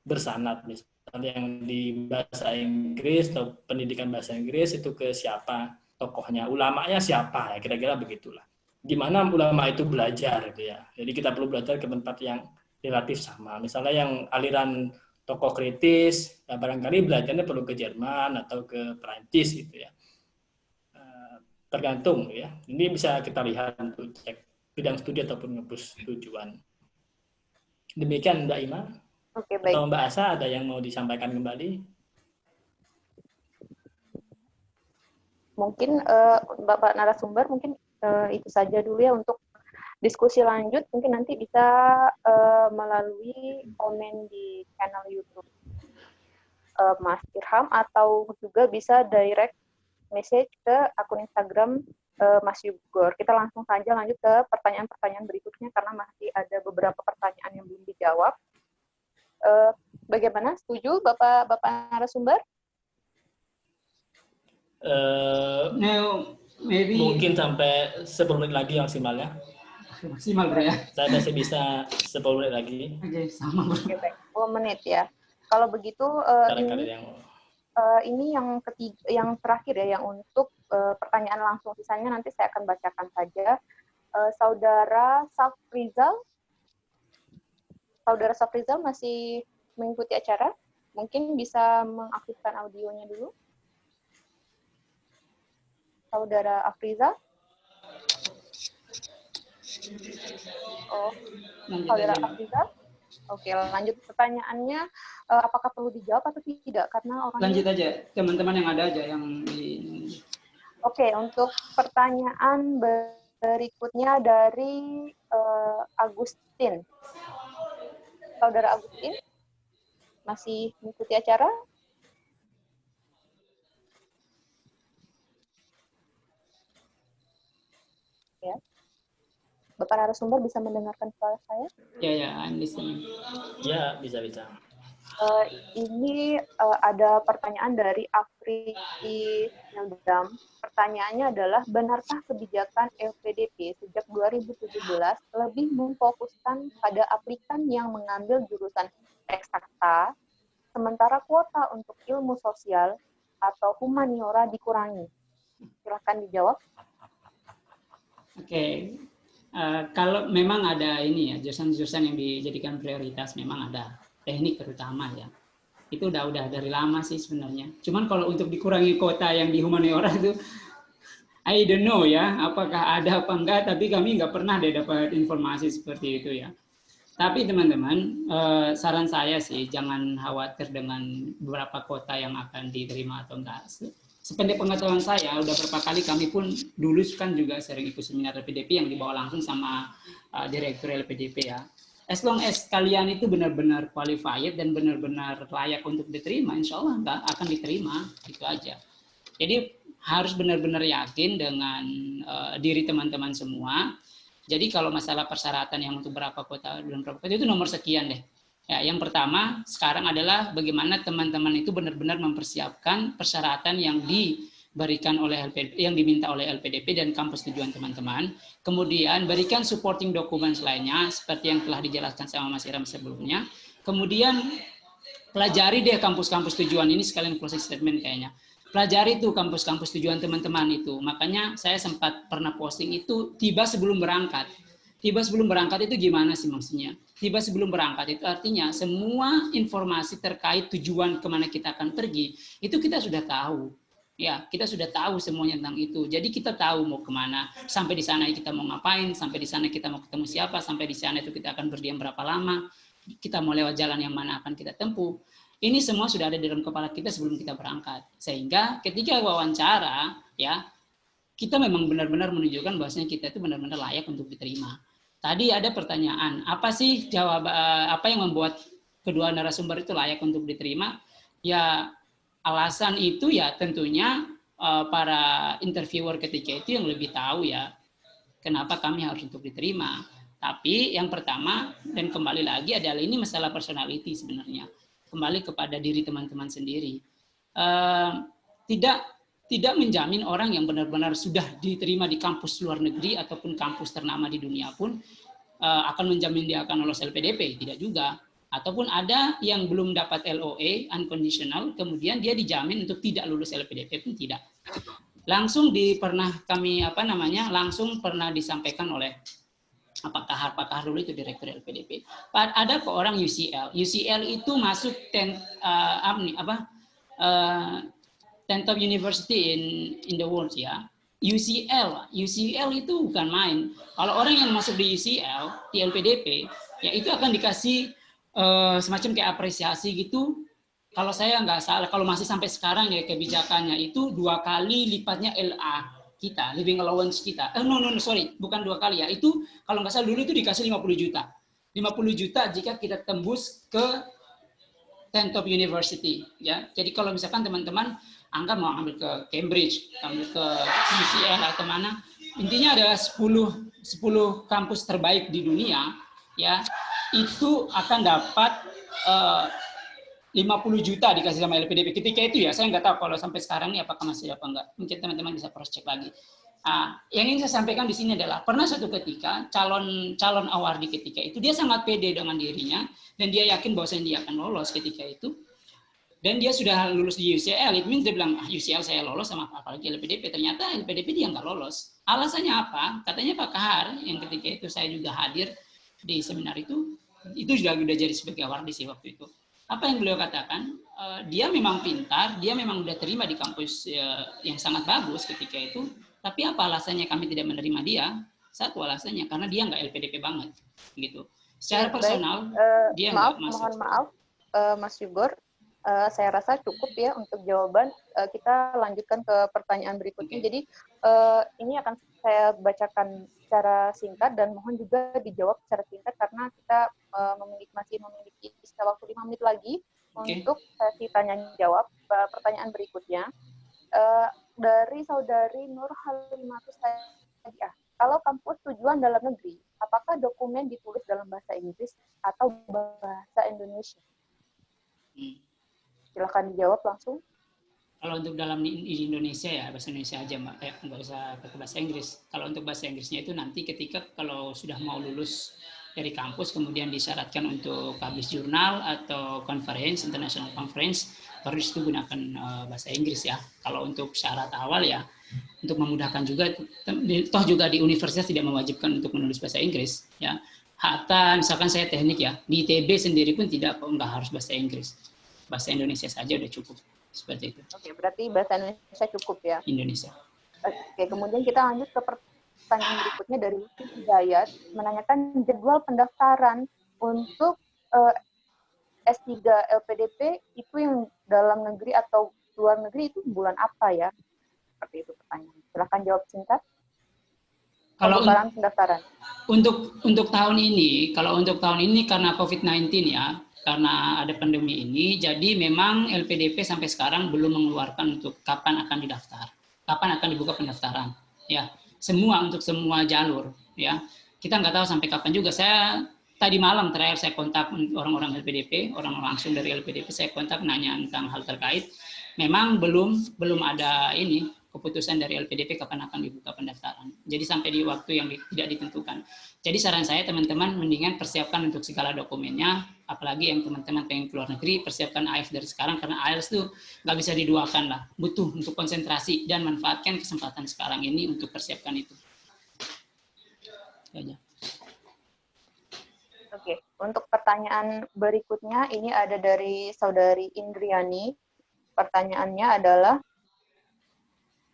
[SPEAKER 1] bersanad. Misalnya yang di bahasa Inggris atau pendidikan bahasa Inggris itu ke siapa tokohnya, ulamanya siapa ya, kira-kira begitulah. Gimana ulama itu belajar gitu ya. Jadi kita perlu belajar ke tempat yang relatif sama. Misalnya yang aliran tokoh kritis, ya barangkali belajarnya perlu ke Jerman atau ke Perancis gitu ya. Tergantung ya. Ini bisa kita lihat untuk cek bidang studi ataupun kampus tujuan. Demikian Mbak Ima.
[SPEAKER 2] Oke, baik.
[SPEAKER 1] Atau Mbak Asa ada yang mau disampaikan kembali?
[SPEAKER 2] Mungkin Bapak narasumber mungkin itu saja dulu ya untuk diskusi lanjut. Mungkin nanti bisa melalui komen di channel YouTube Mas Irham atau juga bisa direct message ke akun Instagram Mas Yugor. Kita langsung saja lanjut ke pertanyaan-pertanyaan berikutnya karena masih ada beberapa pertanyaan yang belum dijawab. Bagaimana? Setuju Bapak narasumber?
[SPEAKER 5] Maybe
[SPEAKER 1] Mungkin sampai 10 menit lagi maksimalnya.
[SPEAKER 5] maksimal bro ya.
[SPEAKER 1] Saya masih bisa 10 menit lagi.
[SPEAKER 5] Oke, sama bro.
[SPEAKER 2] Oke, baik. 10 menit ya. Kalau begitu ini yang ketiga, yang terakhir ya, yang untuk pertanyaan langsung, sisanya nanti saya akan bacakan saja. Saudara Safrizal masih mengikuti acara? Mungkin bisa mengaktifkan audionya dulu. Saudara Afriza? Oh, Saudara Afriza? Oke, lanjut pertanyaannya. Apakah perlu dijawab atau tidak? Karena orangnya...
[SPEAKER 5] Lanjut aja, teman-teman yang ada aja yang di...
[SPEAKER 2] Oke, untuk pertanyaan berikutnya dari Agustin. Saudara Agustin, masih mengikuti acara? Ya. Bapak narasumber bisa mendengarkan suara saya?
[SPEAKER 5] Ya, I'm listening.
[SPEAKER 1] Ya, bisa.
[SPEAKER 2] Ini ada pertanyaan dari Afriki Nildam. Pertanyaannya adalah, benarkah kebijakan LPDP sejak 2017 lebih memfokuskan pada aplikan yang mengambil jurusan eksakta, sementara kuota untuk ilmu sosial atau humaniora dikurangi? Silakan dijawab.
[SPEAKER 5] Oke. Kalau memang ada ini ya, jurusan-jurusan yang dijadikan prioritas memang ada. Teknik terutama ya. Itu udah dari lama sih sebenarnya. Cuman kalau untuk dikurangi kuota yang di humaniora itu I don't know ya, apakah ada apa enggak, tapi kami nggak pernah dapat informasi seperti itu ya. Tapi teman-teman, saran saya sih jangan khawatir dengan beberapa kota yang akan diterima atau enggak. Sependek pengetahuan saya, udah berapa kali kami pun dulu kan juga sering ikut seminar LPDP yang dibawa langsung sama direktur LPDP ya. As long as kalian itu benar-benar qualified dan benar-benar layak untuk diterima, insya Allah nggak akan diterima, itu aja. Jadi harus benar-benar yakin dengan diri teman-teman semua. Jadi kalau masalah persyaratan yang untuk berapa kota dan berapa kota itu nomor sekian deh. Ya, yang pertama sekarang adalah bagaimana teman-teman itu benar-benar mempersiapkan persyaratan yang diberikan oleh LPDP, yang diminta oleh LPDP dan kampus tujuan teman-teman. Kemudian berikan supporting documents lainnya seperti yang telah dijelaskan sama Mas Irham sebelumnya. Kemudian pelajari deh kampus-kampus tujuan ini, sekalian closing statement kayaknya. pelajari tuh kampus-kampus tujuan teman-teman itu. Makanya saya sempat pernah posting itu tiba sebelum berangkat. Tiba sebelum berangkat itu gimana sih maksudnya? Tiba sebelum berangkat itu artinya semua informasi terkait tujuan kemana kita akan pergi, itu kita sudah tahu. Ya, kita sudah tahu semuanya tentang itu. Jadi kita tahu mau kemana. Sampai di sana kita mau ngapain, sampai di sana kita mau ketemu siapa, sampai di sana itu kita akan berdiam berapa lama, kita mau lewat jalan yang mana akan kita tempuh. Ini semua sudah ada di dalam kepala kita sebelum kita berangkat. Sehingga ketika wawancara, ya kita memang benar-benar menunjukkan bahwasanya kita itu benar-benar layak untuk diterima. Tadi ada pertanyaan, apa sih apa yang membuat kedua narasumber itu layak untuk diterima? Ya alasan itu ya tentunya para interviewer ketika itu yang lebih tahu ya kenapa kami harus untuk diterima. Tapi yang pertama dan kembali lagi adalah ini masalah personality sebenarnya. Kembali kepada diri teman-teman sendiri. Tidak menjamin orang yang benar-benar sudah diterima di kampus luar negeri ataupun kampus ternama di dunia pun akan menjamin dia akan lolos LPDP, tidak juga. Ataupun ada yang belum dapat LOA, unconditional, kemudian dia dijamin untuk tidak lulus LPDP pun tidak. Langsung langsung pernah disampaikan oleh pakar dulu itu direktur LPDP. Ada kok orang UCL. UCL itu masuk 10 top university in the world ya. UCL itu bukan main. Kalau orang yang masuk di UCL, di LPDP, ya itu akan dikasih semacam kayak apresiasi gitu. Kalau saya nggak salah, kalau masih sampai sekarang ya kebijakannya itu 2 kali lipatnya LA kita, living allowance kita. Bukan 2 kali ya. Itu kalau nggak salah dulu itu dikasih 50 juta. 50 juta jika kita tembus ke 10 top university ya. Jadi kalau misalkan teman-teman anggap mau ambil ke Cambridge, ambil ke UCL atau mana, intinya adalah 10 kampus terbaik di dunia ya, itu akan dapat 50 juta dikasih sama LPDP ketika itu ya. Saya nggak tahu kalau sampai sekarang ini apakah masih apa enggak. Mungkin teman-teman bisa cross check lagi. Yang ingin saya sampaikan di sini adalah pernah suatu ketika calon awardee ketika itu dia sangat pede dengan dirinya dan dia yakin bahwa dia akan lolos ketika itu. Dan dia sudah lulus di UCL, it means dia bilang UCL saya lolos sama apalagi LPDP. Ternyata LPDP dia nggak lolos. Alasannya apa? Katanya Pak Kahar yang ketika itu saya juga hadir di seminar itu sudah jadi sebagai awardee sih waktu itu. Apa yang beliau katakan? Dia memang pintar, dia memang udah terima di kampus yang sangat bagus ketika itu. Tapi apa alasannya kami tidak menerima dia? Satu alasannya karena dia nggak LPDP banget, gitu. Secara personal dia nggak masuk.
[SPEAKER 2] Mohon maaf, Mas Yugor. Saya rasa cukup ya untuk jawaban. Kita lanjutkan ke pertanyaan berikutnya.
[SPEAKER 5] Okay.
[SPEAKER 2] Jadi ini akan saya bacakan secara singkat dan mohon juga dijawab secara singkat karena kita masih memiliki sisa waktu 5 menit lagi untuk sesi tanya jawab. Pertanyaan berikutnya dari saudari Nur Halimatus Sadiah. Kalau kampus tujuan dalam negeri, apakah dokumen ditulis dalam bahasa Inggris atau bahasa Indonesia? Silakan dijawab langsung.
[SPEAKER 5] Kalau untuk dalam di Indonesia ya bahasa Indonesia aja Mbak, nggak usah pakai bahasa Inggris. Kalau untuk bahasa Inggrisnya itu nanti ketika kalau sudah mau lulus dari kampus kemudian disyaratkan untuk publish jurnal atau conference, international conference, baru itu gunakan bahasa Inggris ya. Kalau untuk syarat awal ya untuk memudahkan juga, toh juga di universitas tidak mewajibkan untuk menulis bahasa Inggris ya. Hatta misalkan saya teknik ya, di ITB sendiri pun nggak harus bahasa Inggris. Bahasa Indonesia saja udah cukup seperti itu.
[SPEAKER 2] Oke, berarti bahasa Indonesia cukup ya.
[SPEAKER 5] Indonesia.
[SPEAKER 2] Oke, kemudian kita lanjut ke pertanyaan berikutnya dari Hidayat menanyakan jadwal pendaftaran untuk S3 LPDP itu yang dalam negeri atau luar negeri itu bulan apa ya? Seperti itu pertanyaan. Silakan jawab singkat.
[SPEAKER 5] Kalau
[SPEAKER 2] pendaftaran.
[SPEAKER 5] Untuk tahun ini, karena COVID-19 ya, karena ada pandemi ini, jadi memang LPDP sampai sekarang belum mengeluarkan untuk kapan akan didaftar, kapan akan dibuka pendaftaran, ya. Untuk semua jalur, ya. Kita nggak tahu sampai kapan juga. Saya tadi malam terakhir saya kontak orang-orang LPDP, orang langsung dari LPDP saya kontak nanya tentang hal terkait. Memang belum ada keputusan dari LPDP kapan akan dibuka pendaftaran. Jadi sampai di waktu yang tidak ditentukan. Jadi saran saya teman-teman mendingan persiapkan untuk segala dokumennya, apalagi yang teman-teman pengen keluar negeri, persiapkan IELTS dari sekarang, karena IELTS tuh nggak bisa diduakan lah, butuh untuk konsentrasi dan manfaatkan kesempatan sekarang ini untuk persiapkan itu. Ya.
[SPEAKER 2] Oke, untuk pertanyaan berikutnya ini ada dari Saudari Indriani. Pertanyaannya adalah,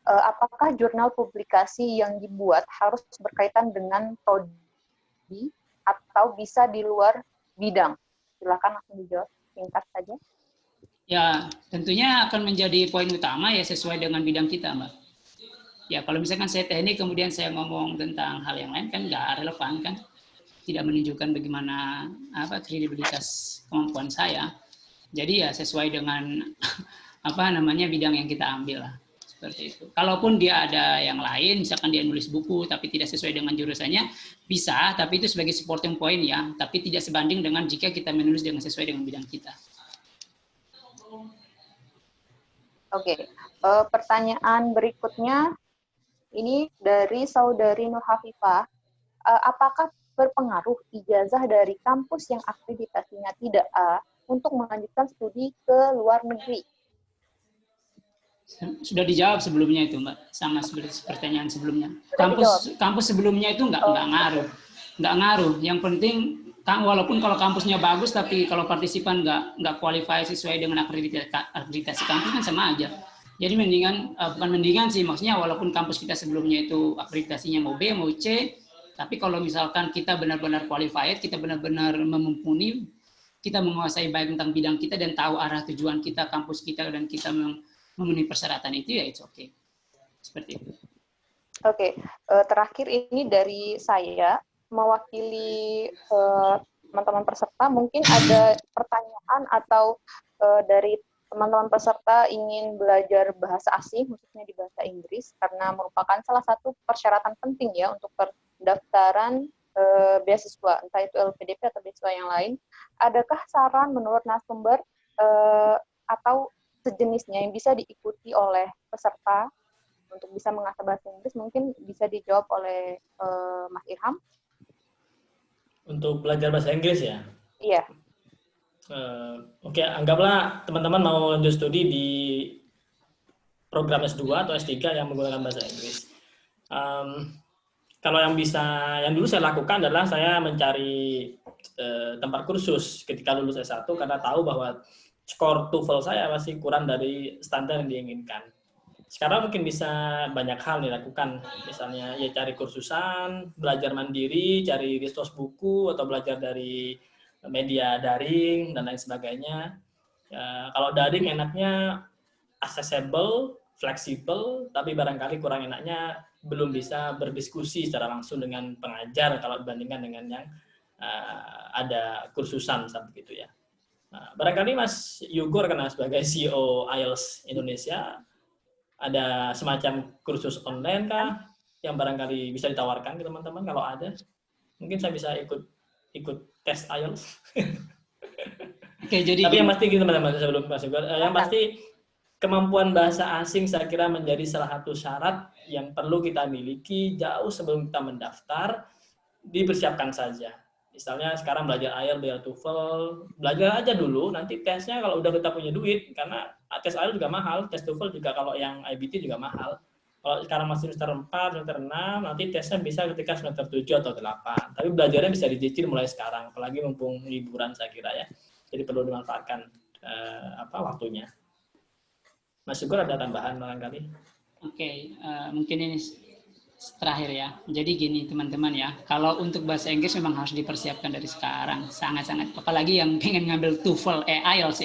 [SPEAKER 2] apakah jurnal publikasi yang dibuat harus berkaitan dengan prodi atau bisa di luar bidang? Silakan langsung dijawab, singkat saja.
[SPEAKER 5] Ya, tentunya akan menjadi poin utama ya sesuai dengan bidang kita, Mbak. Ya, kalau misalkan saya teknik kemudian saya ngomong tentang hal yang lain kan nggak relevan kan, tidak menunjukkan bagaimana kredibilitas kemampuan saya. Jadi ya sesuai dengan bidang yang kita ambil lah. Seperti itu. Kalaupun dia ada yang lain, misalkan dia nulis buku tapi tidak sesuai dengan jurusannya, bisa, tapi itu sebagai supporting point ya, tapi tidak sebanding dengan jika kita menulis dengan sesuai dengan bidang kita.
[SPEAKER 2] Oke, pertanyaan berikutnya ini dari Saudari Nur Hafifah. Apakah berpengaruh ijazah dari kampus yang akreditasinya tidak A untuk melanjutkan studi ke luar negeri?
[SPEAKER 5] Sudah dijawab sebelumnya itu, Mbak, sama seperti pertanyaan sebelumnya. Kampus sebelumnya itu nggak ngaruh. Yang penting walaupun kalau kampusnya bagus, tapi kalau partisipan nggak qualify sesuai dengan akreditasi kampus kan sama aja. Jadi bukan mendingan sih, maksudnya walaupun kampus kita sebelumnya itu akreditasinya mau B, mau C, tapi kalau misalkan kita benar-benar qualified, kita benar-benar memumpuni, kita menguasai baik tentang bidang kita dan tahu arah tujuan kita, kampus kita, dan kita memenuhi persyaratan itu, ya it's okay. Seperti itu.
[SPEAKER 2] Oke, terakhir ini dari saya, mewakili teman-teman peserta, mungkin ada pertanyaan atau dari teman-teman peserta ingin belajar bahasa asing, khususnya di bahasa Inggris, karena merupakan salah satu persyaratan penting ya untuk pendaftaran beasiswa, entah itu LPDP atau beasiswa yang lain. Adakah saran menurut narasumber atau sejenisnya yang bisa diikuti oleh peserta untuk bisa mengasah bahasa Inggris? Mungkin bisa dijawab oleh Mas Irham.
[SPEAKER 1] Untuk belajar bahasa Inggris ya?
[SPEAKER 2] Iya.
[SPEAKER 1] Oke, anggaplah teman-teman mau lanjut studi di program S2 atau S3 yang menggunakan bahasa Inggris. Kalau yang dulu saya lakukan adalah saya mencari tempat kursus ketika lulus S1 karena tahu bahwa skor TOEFL saya masih kurang dari standar yang diinginkan. Sekarang mungkin bisa banyak hal dilakukan, misalnya ya cari kursusan, belajar mandiri, cari resource buku, atau belajar dari media daring, dan lain sebagainya. Ya, kalau daring enaknya accessible, fleksibel, tapi barangkali kurang enaknya belum bisa berdiskusi secara langsung dengan pengajar kalau dibandingkan dengan yang ada kursusan seperti itu ya. Barangkali Mas Yugor karena sebagai CEO IELTS Indonesia ada semacam kursus online kah yang barangkali bisa ditawarkan ke teman-teman. Kalau ada, mungkin saya bisa ikut tes IELTS.
[SPEAKER 5] Oke, jadi
[SPEAKER 1] tapi yang pasti teman-teman sebelum Mas Yugor, yang pasti kemampuan bahasa asing saya kira menjadi salah satu syarat yang perlu kita miliki jauh sebelum kita mendaftar. Dipersiapkan saja. Misalnya sekarang belajar IELTS, belajar TOEFL, belajar aja dulu, nanti tesnya kalau udah kita punya duit, karena tes IELTS juga mahal, tes TOEFL juga kalau yang IBT juga mahal. Kalau sekarang masih semester 4, semester 6, nanti tesnya bisa ketika semester 7 atau 8. Tapi belajarnya bisa dicicil mulai sekarang, apalagi mumpung liburan saya kira ya. Jadi perlu dimanfaatkan waktunya. Mas Syukur ada tambahan barangkali?
[SPEAKER 5] Oke, mungkin ini terakhir ya. Jadi gini teman-teman ya, kalau untuk bahasa Inggris memang harus dipersiapkan dari sekarang, sangat-sangat. Apalagi yang pengen ngambil TOEFL, IELTS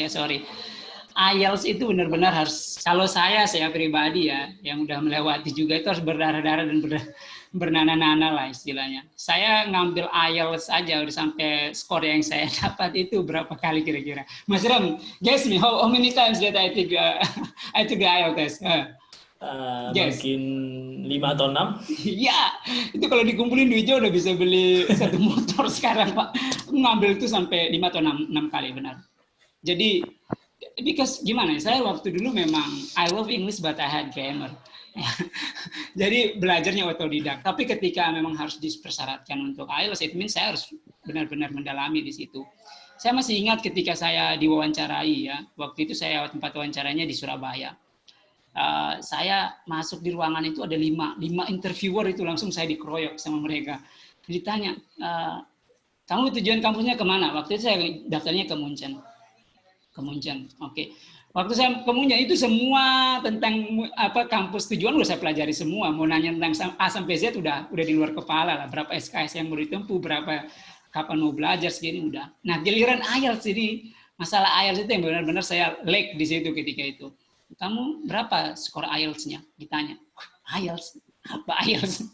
[SPEAKER 5] itu benar-benar harus, kalau saya pribadi ya, yang udah melewati juga itu harus berdarah-darah dan bernana-nana lah istilahnya. Saya ngambil IELTS aja udah sampai skor yang saya dapat itu berapa kali kira-kira. Mas Ram, guess me, how many times that I took the IELTS?
[SPEAKER 1] Yes. Mungkin 5 atau 6.
[SPEAKER 5] Iya, itu kalau dikumpulin duitnya udah bisa beli satu motor sekarang, Pak. Ngambil itu sampai 5 atau 6 kali, benar. Jadi, because gimana, saya waktu dulu memang, I love English but I had grammar. Jadi belajarnya otodidak. Tapi ketika memang harus dipersyaratkan untuk IELTS, it means saya harus benar-benar mendalami di situ. Saya masih ingat ketika saya diwawancarai ya, waktu itu saya tempat wawancaranya di Surabaya. Saya masuk di ruangan itu ada lima interviewer itu, langsung saya dikeroyok sama mereka. Ditanya, kamu tujuan kampusnya kemana? Waktu itu saya daftarnya ke Munchen. Oke. Waktu saya ke Munchen itu semua tentang kampus tujuan udah saya pelajari semua. Mau nanya tentang A sampai Z udah di luar kepala lah. Berapa SKS yang mau ditempuh, berapa kapan mau belajar segini udah. Nah, giliran IELTS ini, masalah IELTS itu yang benar-benar saya lag di situ ketika itu. Kamu berapa skor IELTS-nya? Ditanya. IELTS? Apa IELTS?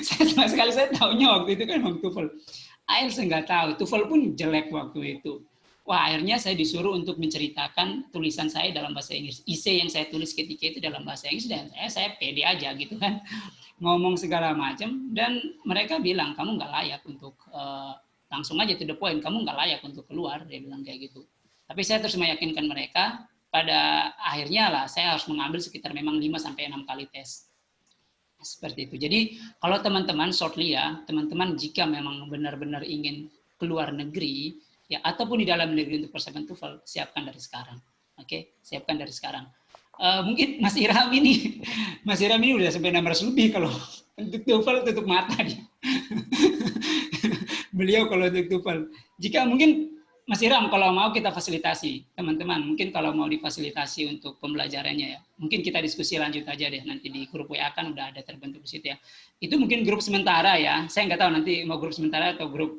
[SPEAKER 5] Saya sama sekali saya tahunya waktu itu kan TOEFL. IELTS nggak tahu. TOEFL pun jelek waktu itu. Wah, akhirnya saya disuruh untuk menceritakan tulisan saya dalam bahasa Inggris. Essay yang saya tulis ketika itu dalam bahasa Inggris, dan saya pede aja gitu kan. Ngomong segala macam, dan mereka bilang, kamu nggak layak untuk, langsung aja to the point, kamu nggak layak untuk keluar, dia bilang kayak gitu. Tapi saya terus meyakinkan mereka, pada akhirnya lah saya harus mengambil sekitar memang 5-6 kali tes. Seperti itu. Jadi kalau teman-teman shortly ya, teman-teman jika memang benar-benar ingin keluar negeri, ya ataupun di dalam negeri untuk persiapan TOEFL, siapkan dari sekarang. Oke, siapkan dari sekarang. Mungkin Mas Iram ini udah sampai 600 lebih kalau untuk TOEFL tutup mata dia. Beliau kalau untuk TOEFL. Jika mungkin Mas Iram kalau mau kita fasilitasi, teman-teman, mungkin kalau mau difasilitasi untuk pembelajarannya ya, mungkin kita diskusi lanjut aja deh, nanti di grup WA kan udah ada terbentuk di situ ya. Itu mungkin grup sementara ya, saya nggak tahu nanti mau grup sementara atau grup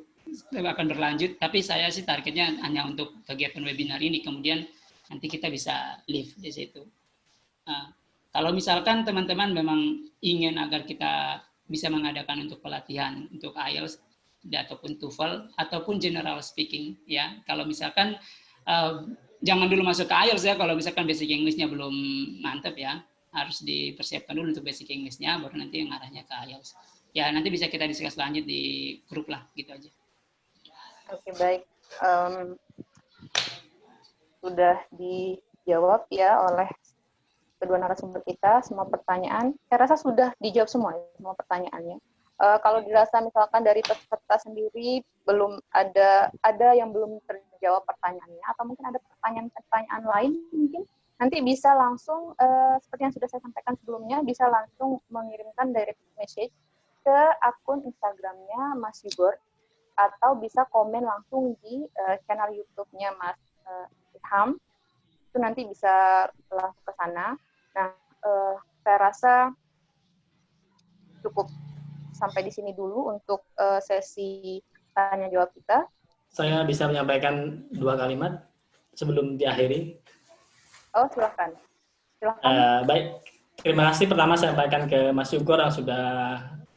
[SPEAKER 5] akan berlanjut, tapi saya sih targetnya hanya untuk kegiatan webinar ini, kemudian nanti kita bisa live di situ. Nah, kalau misalkan teman-teman memang ingin agar kita bisa mengadakan untuk pelatihan untuk IELTS ataupun TOEFL ataupun general speaking ya, kalau misalkan jangan dulu masuk ke IELTS ya, kalau misalkan basic English-nya belum mantap ya, harus dipersiapkan dulu untuk basic English-nya, baru nanti yang arahnya ke IELTS ya. Nanti bisa kita diskusi lanjut di grup lah, gitu aja.
[SPEAKER 2] Oke, baik. Sudah dijawab ya oleh kedua narasumber kita semua pertanyaan. Saya rasa sudah dijawab semua pertanyaannya. Kalau dirasa misalkan dari peserta sendiri belum ada yang belum terjawab pertanyaannya, atau mungkin ada pertanyaan lain, mungkin nanti bisa langsung seperti yang sudah saya sampaikan sebelumnya, bisa langsung mengirimkan direct message ke akun Instagramnya Mas Yugor, atau bisa komen langsung di channel YouTube-nya Mas Ilham. Itu nanti bisa langsung ke sana. Nah, saya rasa cukup sampai di sini dulu untuk sesi tanya jawab kita.
[SPEAKER 1] Saya bisa menyampaikan 2 kalimat sebelum diakhiri.
[SPEAKER 2] Oh, silakan.
[SPEAKER 1] Baik, terima kasih pertama saya sampaikan ke Mas Yugor yang sudah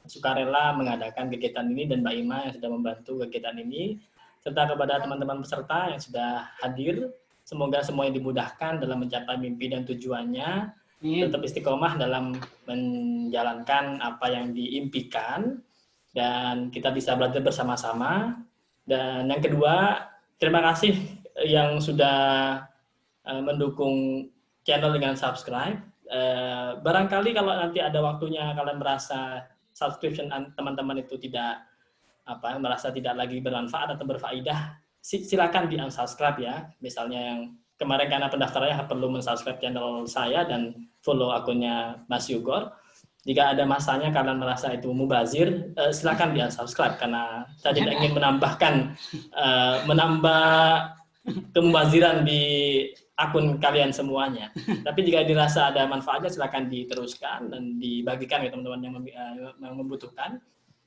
[SPEAKER 1] sukarela mengadakan kegiatan ini, dan Mbak Ima yang sudah membantu kegiatan ini, serta kepada teman-teman peserta yang sudah hadir. Semoga semuanya dimudahkan dalam mencapai mimpi dan tujuannya. Tetap istiqomah dalam menjalankan apa yang diimpikan, dan kita bisa belajar bersama-sama. Dan yang kedua, terima kasih yang sudah mendukung channel dengan subscribe. Barangkali kalau nanti ada waktunya kalian merasa subscription teman-teman itu tidak merasa tidak lagi bermanfaat atau berfaedah, silakan di unsubscribe ya. Misalnya yang kemarin karena pendaftarannya perlu mensubscribe channel saya dan follow akunnya Mas Yugor. Jika ada masanya kalian merasa itu mubazir, silakan di unsubscribe, karena saya tidak ingin menambah kemubaziran di akun kalian semuanya. Tapi jika dirasa ada manfaatnya, silakan diteruskan dan dibagikan ke teman-teman yang membutuhkan.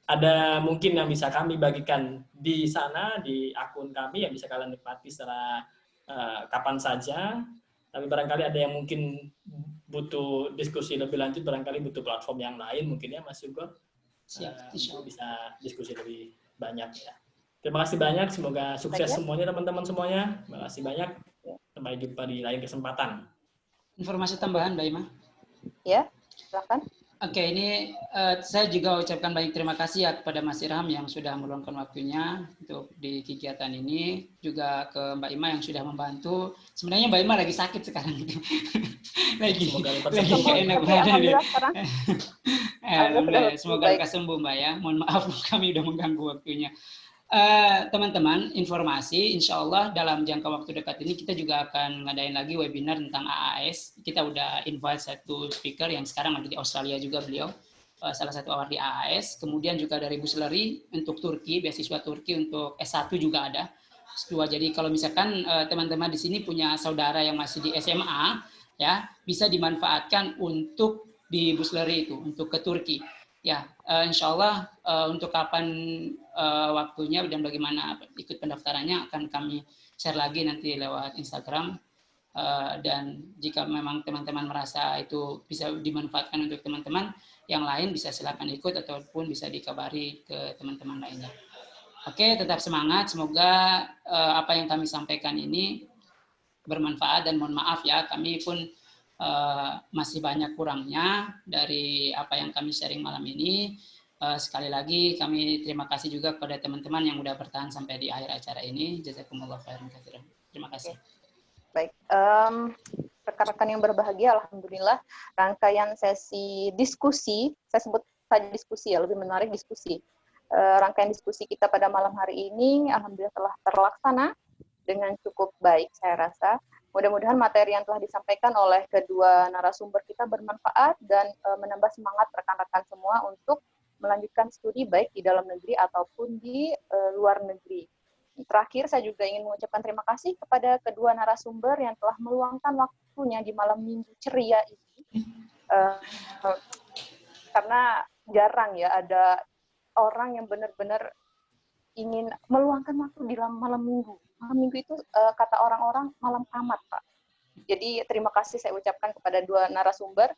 [SPEAKER 1] Ada mungkin yang bisa kami bagikan di sana, di akun kami, yang bisa kalian nikmati secara kapan saja. Tapi barangkali ada yang mungkin butuh diskusi lebih lanjut, barangkali butuh platform yang lain mungkin ya Mas Yugor. Bisa diskusi lebih banyak ya. Terima kasih banyak, semoga sukses semuanya teman-teman semuanya. Terima kasih banyak. Sampai jumpa di lain kesempatan.
[SPEAKER 5] Informasi tambahan Mbak Ima?
[SPEAKER 2] Ya, silakan.
[SPEAKER 5] Oke, ini saya juga ucapkan banyak terima kasih ya kepada Mas Irham yang sudah meluangkan waktunya untuk di kegiatan ini, juga ke Mbak Ima yang sudah membantu. Sebenarnya Mbak Ima lagi sakit sekarang gitu. lagi nggak enak badan.
[SPEAKER 2] Alhamdulillah sekarang.
[SPEAKER 5] Alhamdulillah, semoga lekas sembuh Mbak ya. Mohon maaf kami udah mengganggu waktunya. Teman-teman, informasi insya Allah dalam jangka waktu dekat ini kita juga akan ngadain lagi webinar tentang AAS. Kita udah invite satu speaker yang sekarang lagi di Australia juga beliau, salah satu award di AAS. Kemudian juga dari Busleri untuk Turki, beasiswa Turki untuk S1 juga ada. S2. Jadi kalau misalkan teman-teman di sini punya saudara yang masih di SMA, ya bisa dimanfaatkan untuk di Busleri itu, untuk ke Turki. Ya, insya Allah untuk kapan waktunya dan bagaimana ikut pendaftarannya akan kami share lagi nanti lewat Instagram. Dan jika memang teman-teman merasa itu bisa dimanfaatkan untuk teman-teman yang lain, bisa silakan ikut ataupun bisa dikabari ke teman-teman lainnya. Oke, tetap semangat. Semoga apa yang kami sampaikan ini bermanfaat dan mohon maaf ya, kami pun masih banyak kurangnya dari apa yang kami sharing malam ini. Sekali lagi kami terima kasih juga kepada teman-teman yang sudah bertahan sampai di akhir acara ini. Jazakumullah khairan katsiran. Terima kasih.
[SPEAKER 2] Baik, rekan-rekan yang berbahagia, alhamdulillah rangkaian sesi diskusi, saya sebut saja diskusi ya, lebih menarik diskusi. Rangkaian diskusi kita pada malam hari ini alhamdulillah telah terlaksana dengan cukup baik saya rasa. Mudah-mudahan materi yang telah disampaikan oleh kedua narasumber kita bermanfaat dan menambah semangat rekan-rekan semua untuk melanjutkan studi baik di dalam negeri ataupun di luar negeri. Terakhir, saya juga ingin mengucapkan terima kasih kepada kedua narasumber yang telah meluangkan waktunya di malam minggu ceria ini. Karena jarang ya ada orang yang benar-benar ingin meluangkan waktu di malam minggu. Malam minggu itu kata orang-orang malam tamat, Pak. Jadi terima kasih saya ucapkan kepada dua narasumber,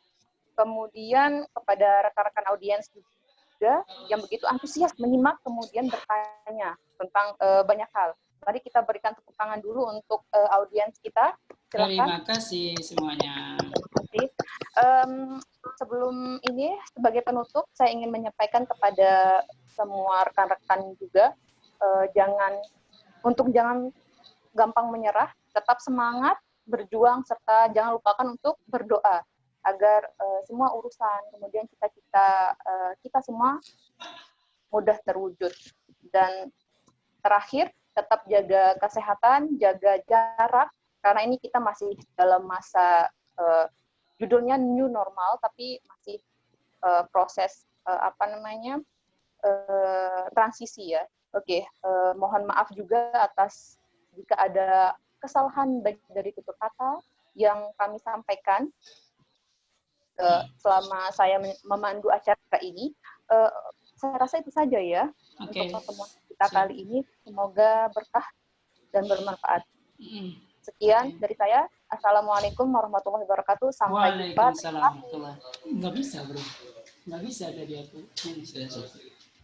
[SPEAKER 2] kemudian kepada rekan-rekan audiens juga yang begitu antusias menyimak kemudian bertanya tentang banyak hal. Mari kita berikan tepuk tangan dulu untuk audiens kita. Silakan.
[SPEAKER 5] Terima kasih semuanya.
[SPEAKER 2] Sebelum ini sebagai penutup saya ingin menyampaikan kepada semua rekan-rekan juga jangan gampang menyerah, tetap semangat, berjuang, serta jangan lupakan untuk berdoa agar semua urusan, kemudian cita-cita kita semua mudah terwujud. Dan terakhir, tetap jaga kesehatan, jaga jarak, karena ini kita masih dalam masa judulnya new normal, tapi masih proses transisi ya. Oke, mohon maaf juga atas jika ada kesalahan baik dari tutur kata yang kami sampaikan selama saya memandu acara ini. Saya rasa itu saja ya untuk pertemuan kita kali ini. Semoga berkah dan bermanfaat. Sekian dari saya. Assalamualaikum warahmatullahi wabarakatuh. Sampai jumpa.
[SPEAKER 5] Waalaikumsalam. Nggak bisa, bro. Nggak bisa dari aku.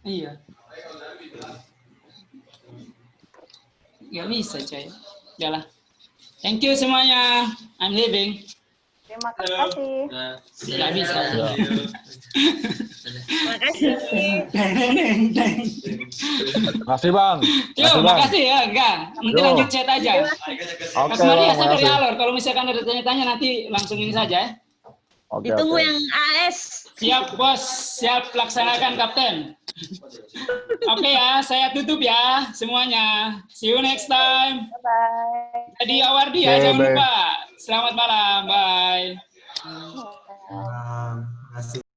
[SPEAKER 5] Iya. Nggak bisa, coy. Udah lah. Thank you semuanya. I'm leaving.
[SPEAKER 2] Terima kasih.
[SPEAKER 5] Nggak bisa.
[SPEAKER 6] Terima kasih.
[SPEAKER 4] Makasih Bang.
[SPEAKER 5] Yuk, makasih ya. Enggak. Nanti lanjut chat aja. Mas Maria, saya dari Alor. Kalau misalkan ada tanya-tanya nanti langsung ini saja ya.
[SPEAKER 6] Ditunggu yang AS.
[SPEAKER 5] Siap, Bos. Siap laksanakan, Kapten. Oke ya, saya tutup ya semuanya. See you next time.
[SPEAKER 2] Bye-bye.
[SPEAKER 5] Jadi Awardi ya, jangan lupa. Selamat malam. Bye.
[SPEAKER 2] Bye.